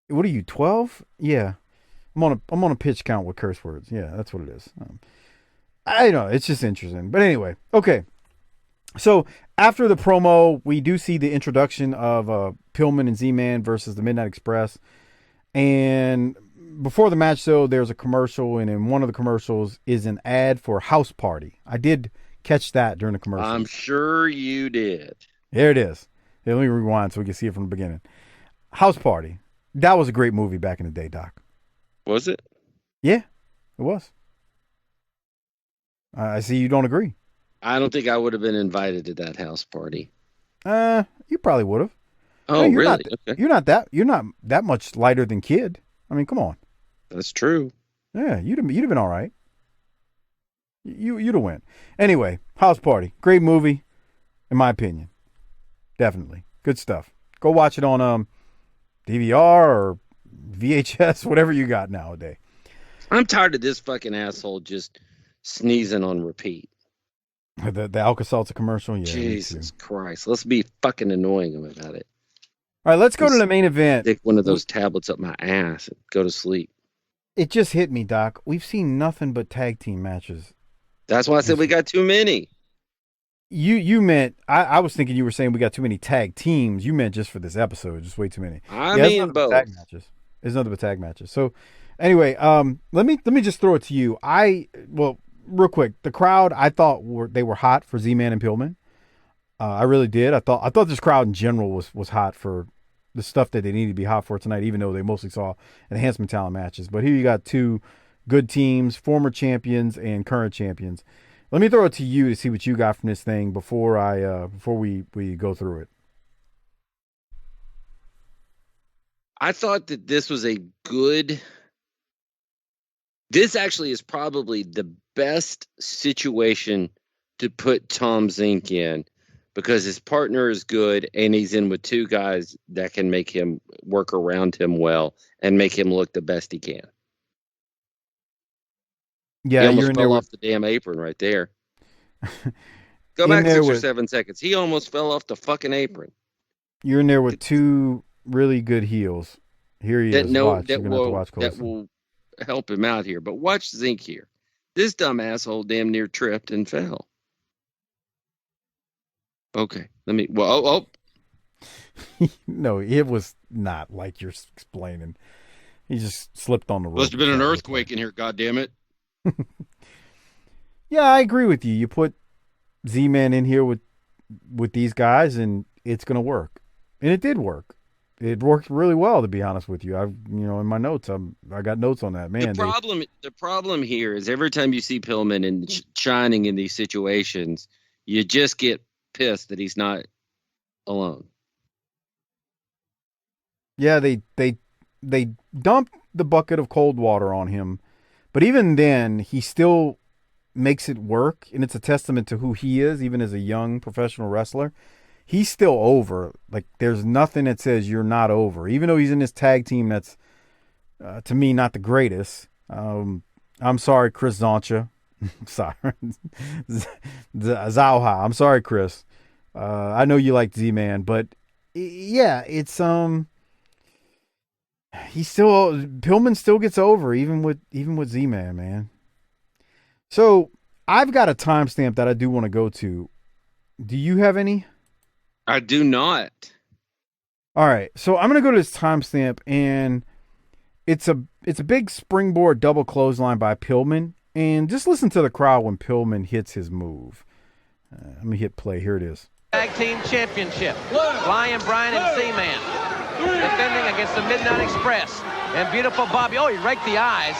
What are you, 12? Yeah. I'm on a pitch count with curse words. Yeah, that's what it is. I know, it's just interesting. But anyway, okay. So after the promo, we do see the introduction of Pillman and Z-Man versus the Midnight Express. And before the match, though, there's a commercial, and in one of the commercials is an ad for House Party. I did catch that during the commercial. I'm sure you did. There it is. Hey, let me rewind so we can see it from the beginning. House Party. That was a great movie back in the day, Doc. Was it? Yeah, it was. I see you don't agree. I don't think I would have been invited to that house party. You probably would have. Oh, hey, really? Okay. You're not that much lighter than Kid. I mean, come on. That's true. Yeah, you'd have been all right. You'd have went. Anyway, House Party. Great movie, in my opinion. Definitely. Good stuff. Go watch it on DVR or VHS, whatever you got nowadays. I'm tired of this fucking asshole just sneezing on repeat. The Alka-Seltzer commercial? Yeah. Jesus Christ. Let's be fucking annoying him about it. All right, let's go to the main event. Stick one of those tablets up my ass and go to sleep. It just hit me, Doc. We've seen nothing but tag team matches. That's why I said we got too many. You meant, I was thinking you were saying we got too many tag teams. You meant just for this episode, just way too many. I mean both. Tag matches. There's nothing but tag matches. So anyway, let me just throw it to you. Real quick, the crowd, I thought they were hot for Z-Man and Pillman. I really did. I thought this crowd in general was hot for the stuff that they needed to be hot for tonight, even though they mostly saw enhancement talent matches. But here you got two good teams, former champions and current champions. Let me throw it to you to see what you got from this thing before we go through it. I thought that this was a good. This actually is probably the best situation to put Tom Zink in, because his partner is good and he's in with two guys that can make him work around him well and make him look the best he can. Yeah, he almost fell off the damn apron right there. Go back 6 or 7 seconds. He almost fell off the fucking apron. You're in there with two really good heels. Here he is. That will help him out here. But watch Zink here. This dumb asshole damn near tripped and fell. Okay, let me. Well, No, it was not like you're explaining. He just slipped on the rope. Must have been an earthquake in here. God damn it. Yeah, I agree with you. You put Z-Man in here with these guys, and it's going to work. And it did work. It worked really well, to be honest with you. In my notes, I got notes on that. Man, the problem here is every time you see Pillman and shining in these situations, you just get pissed that he's not alone. Yeah, they dumped the bucket of cold water on him, but even then, he still makes it work, and it's a testament to who he is, even as a young professional wrestler. He's still over. Like, there's nothing that says you're not over, even though he's in this tag team that's, to me, not the greatest. I'm sorry, Chris Zoncha. Sorry. Zauha. I'm sorry, Chris. I know you like Z-Man, but yeah, it's Pillman still gets over even with Z-Man, man. So I've got a timestamp that I do want to go to. Do you have any? I do not. All right, so I'm gonna go to this timestamp, and it's a big springboard double clothesline by Pillman, and just listen to the crowd when Pillman hits his move. Let me hit play. Here it is. Tag Team Championship. Lion, Brian, and Z-Man defending against the Midnight Express. And beautiful Bobby. Oh, he raked the eyes.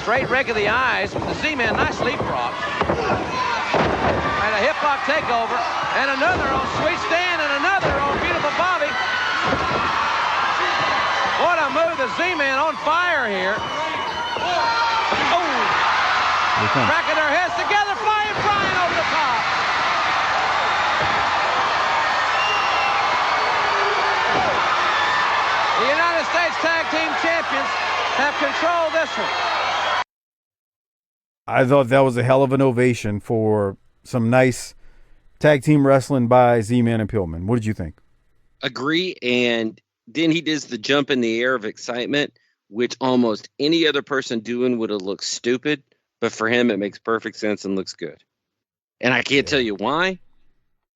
Straight rake of the eyes with the Z-Man. Nice leapfrog. And a hip clock takeover, and another on Sweet Stan, and another on Beautiful Bobby. What a move, the Z-Man on fire here. Oh, cracking their heads together, flying Brian over the top. The United States Tag Team Champions have controlled this one. I thought that was a hell of an ovation for some nice tag team wrestling by Z-Man and Pillman. What did you think? Agree. And then he does the jump in the air of excitement, which almost any other person doing would have looked stupid. But for him, it makes perfect sense and looks good. And I can't tell you why.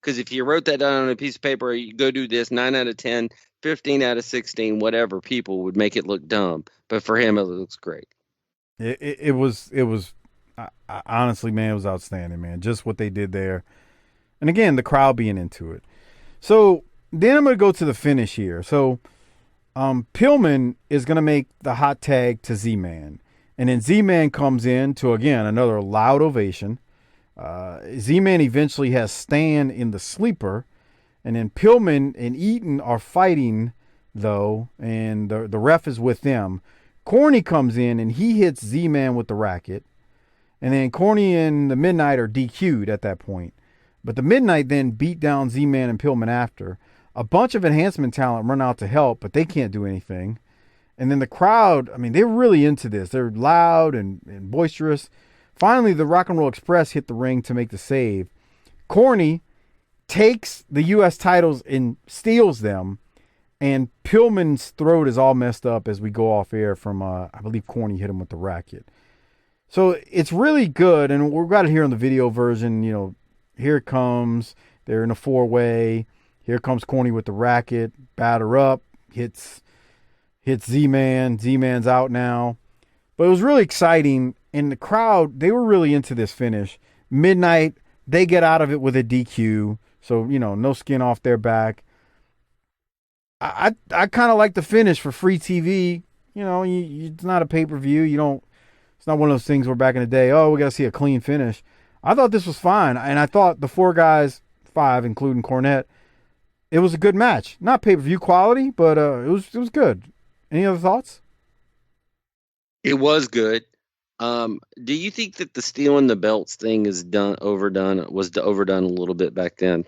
Because if you wrote that down on a piece of paper, you go do this 9 out of 10, 15 out of 16, whatever, people would make it look dumb. But for him, it looks great. It was honestly, man, it was outstanding, man. Just what they did there. And again, the crowd being into it. So then I'm going to go to the finish here. So Pillman is going to make the hot tag to Z-Man. And then Z-Man comes in to, again, another loud ovation. Z-Man eventually has Stan in the sleeper. And then Pillman and Eaton are fighting, though, and the ref is with them. Corny comes in, and he hits Z-Man with the racket. And then Corny and the Midnight are DQ'd at that point. But the Midnight then beat down Z-Man and Pillman after. A bunch of enhancement talent run out to help, but they can't do anything. And then the crowd, I mean, they're really into this. They're loud and boisterous. Finally, the Rock and Roll Express hit the ring to make the save. Corny takes the U.S. titles and steals them. And Pillman's throat is all messed up as we go off air from, I believe Corny hit him with the racket. So it's really good. And we've got it here on the video version. You know, here it comes. They're in a four-way. Here comes Corny with the racket. Batter up. Hits Z-Man. Z-Man's out now. But it was really exciting. And the crowd, they were really into this finish. Midnight, they get out of it with a DQ. So, you know, no skin off their back. I kind of like the finish for free TV. You know, it's not a pay-per-view. It's not one of those things where back in the day, oh, we got to see a clean finish. I thought this was fine. And I thought the four guys, 5, including Cornette, it was a good match. Not pay-per-view quality, but it was good. Any other thoughts? It was good. Do you think that the stealing the belts thing was overdone a little bit back then?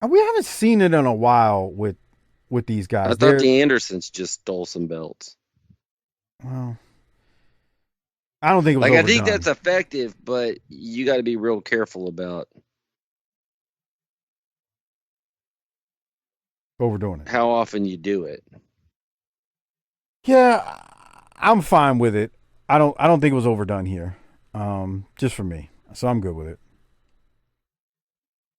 We haven't seen it in a while with these guys. I thought the Andersons just stole some belts. Well, I don't think it was overdone. I think that's effective, but you got to be real careful about overdoing it. How often you do it. Yeah, I'm fine with it. I don't think it was overdone here. Just for me. So I'm good with it.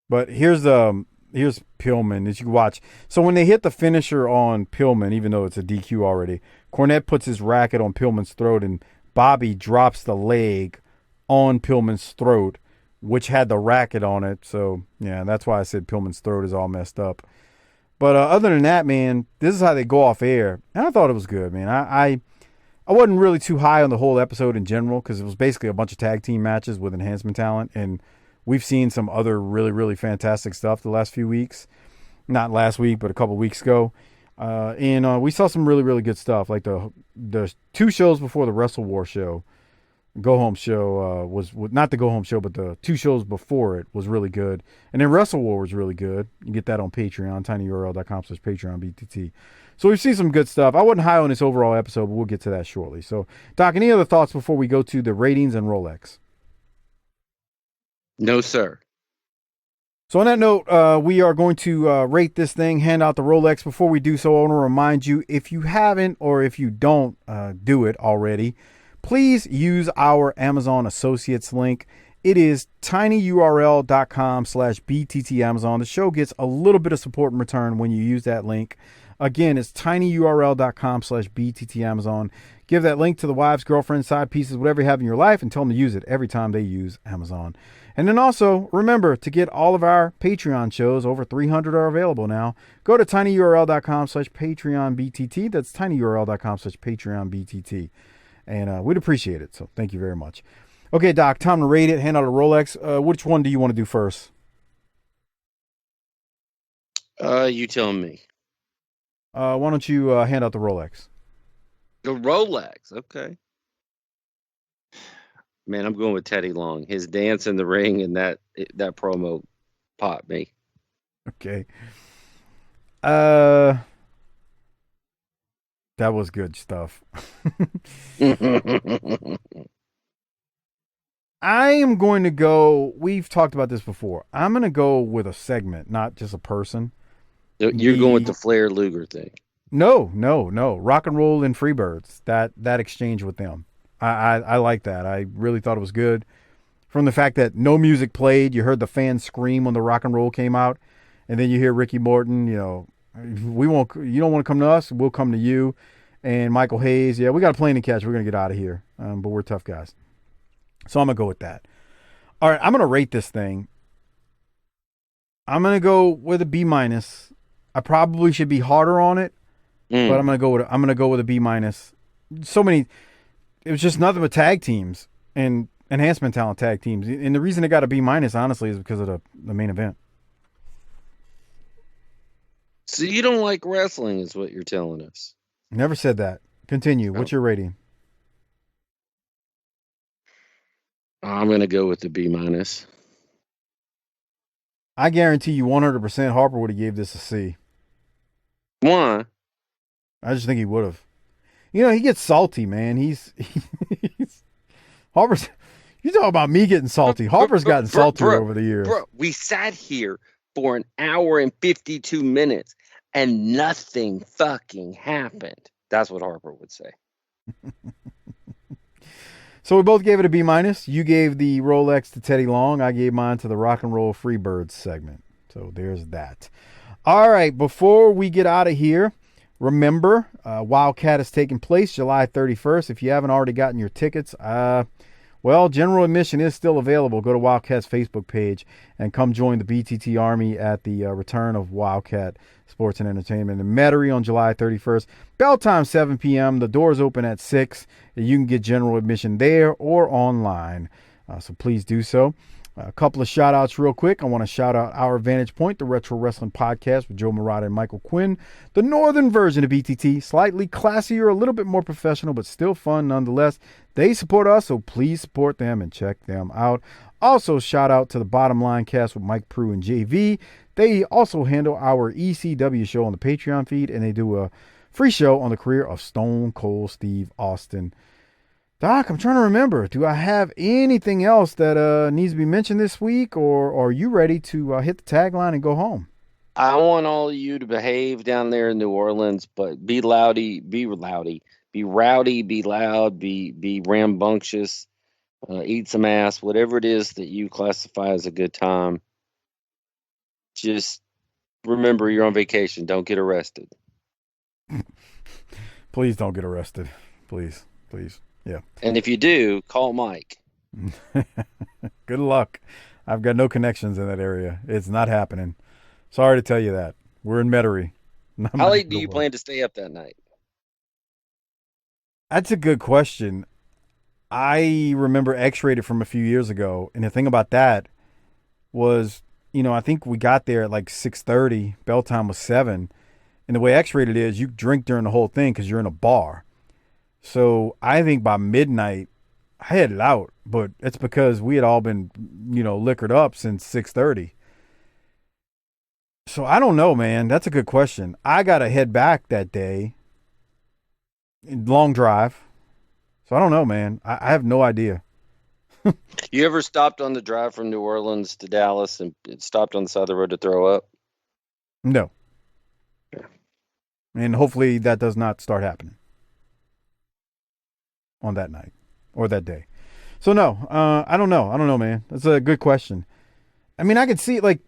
But here's Pillman as you can watch. So when they hit the finisher on Pillman, even though it's a DQ already, Cornette puts his racket on Pillman's throat and Bobby drops the leg on Pillman's throat, which had the racket on it. So, yeah, that's why I said Pillman's throat is all messed up. But other than that, man, this is how they go off air. And I thought it was good, man. I wasn't really too high on the whole episode in general because it was basically a bunch of tag team matches with enhancement talent. And we've seen some other really, really fantastic stuff the last few weeks. Not last week, but a couple weeks ago. And we saw some really, really good stuff. Like the 2 shows before the Wrestle War show. Go Home show was not the Go Home show, but the 2 shows before it was really good. And then Wrestle War was really good. You can get that on Patreon, tinyurl.com/PatreonBTT. So we've seen some good stuff. I wasn't high on this overall episode, but we'll get to that shortly. So, Doc, any other thoughts before we go to the ratings and Rolex? No, sir. So on that note, we are going to rate this thing, hand out the Rolex. Before we do so, I want to remind you, if you haven't or if you don't do it already, please use our Amazon Associates link. It is tinyurl.com/BTTAmazon. The show gets a little bit of support in return when you use that link. Again, it's tinyurl.com/BTTAmazon. Give that link to the wives, girlfriends, side pieces, whatever you have in your life, and tell them to use it every time they use Amazon. And then also, remember to get all of our Patreon shows, over 300 are available now. Go to tinyurl.com/PatreonBTT. That's tinyurl.com/PatreonBTT. And we'd appreciate it. So thank you very much. Okay, Doc, time to rate it. Hand out a Rolex. Which one do you want to do first? You tell me. Why don't you hand out the Rolex? The Rolex. Okay. Man, I'm going with Teddy Long. His dance in the ring and that promo popped me. Okay. That was good stuff. I am going to go. We've talked about this before. I'm going to go with a segment, not just a person. You're going with the Flair Luger thing. No. Rock and Roll and Freebirds. That exchange with them. I like that. I really thought it was good. From the fact that no music played, you heard the fans scream when the Rock and Roll came out, and then you hear Ricky Morton. You know, we won't. You don't want to come to us. We'll come to you. And Michael Hayes. Yeah, we got a plane to catch. We're gonna get out of here. But we're tough guys. So I'm gonna go with that. All right, I'm gonna rate this thing. I'm gonna go with a B minus. I probably should be harder on it, but I'm gonna go with a B minus. So many. It was just nothing but tag teams and enhancement talent tag teams, and the reason it got a B minus, honestly, is because of the main event. So you don't like wrestling, is what you're telling us. Never said that. Continue. What's your rating? I'm gonna go with the B minus. I guarantee you 100% Harper would have gave this a C. Why? I just think he would have. You know, he gets salty, man. He's Harper's. You talk about me getting salty. Harper's gotten saltier over the years. Bro, we sat here for an hour and 52 minutes and nothing fucking happened. That's what Harper would say. So we both gave it a B minus. You gave the Rolex to Teddy Long. I gave mine to the Rock and Roll Freebirds segment. So there's that. All right, before we get out of here, remember, Wildkat is taking place July 31st. If you haven't already gotten your tickets, well, general admission is still available. Go to Wildkat's Facebook page and come join the BTT Army at the return of Wildkat Sports and Entertainment in Metairie on July 31st. Bell time 7 p.m. The doors open at 6. You can get general admission there or online. So please do so. A couple of shout outs real quick. I want to shout out Our Vantage Point, the Retro Wrestling Podcast with Joe Murata and Michael Quinn. The northern version of BTT, slightly classier, a little bit more professional, but still fun nonetheless. They support us, so please support them and check them out. Also, shout out to the Bottom Line Cast with Mike Prue and JV. They also handle our ECW show on the Patreon feed, and they do a free show on the career of Stone Cold Steve Austin. Doc, I'm trying to remember. Do I have anything else that needs to be mentioned this week, or are you ready to hit the tagline and go home? I want all of you to behave down there in New Orleans, but be rowdy, be loud, be rambunctious, eat some ass, whatever it is that you classify as a good time. Just remember you're on vacation. Don't get arrested. Please don't get arrested. Please. Yeah. And if you do, call Mike. Good luck. I've got no connections in that area. It's not happening. Sorry to tell you that. We're in Metairie. How late do you plan to stay up that night? That's a good question. I remember X-Rated from a few years ago, and the thing about that was, I think we got there at like 6:30. Bell time was 7. And the way X-Rated is, you drink during the whole thing because you're in a bar. So I think by midnight, I headed out, but it's because we had all been, liquored up since 6:30. So I don't know, man. That's a good question. I got to head back that day. Long drive. So I don't know, man. I have no idea. You ever stopped on the drive from New Orleans to Dallas and stopped on the side of the road to throw up? No. Yeah. And hopefully that does not start happening on that night or that day. So no, I don't know, man. That's a good question. I mean, I could see I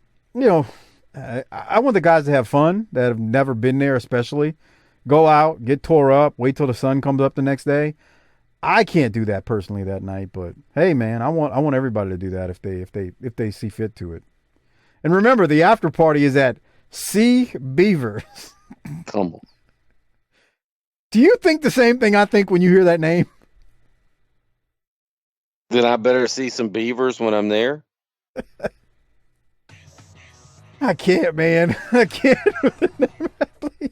want the guys to have fun that have never been there, especially go out, get tore up, wait till the sun comes up the next day. I can't do that personally that night, but hey, man, I want everybody to do that if they see fit to it. And remember, the after party is at Sea Beavers. Come on. Do you think the same thing I think when you hear that name? Then I better see some beavers when I'm there. I can't, man. I can't. Please.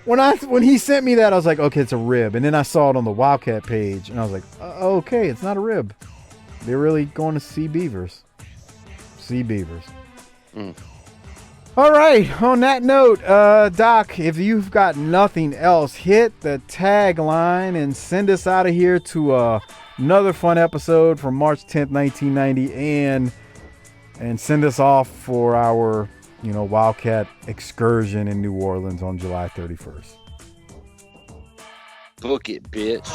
When he sent me that, I was like, okay, it's a rib. And then I saw it on the Wildkat page, and I was like, okay, it's not a rib. They're really going to see beavers. See beavers. All right. On that note, Doc, if you've got nothing else, hit the tagline and send us out of here to another fun episode from March 10th, 1990, and send us off for our, Wildkat excursion in New Orleans on July 31st. Book it, bitch.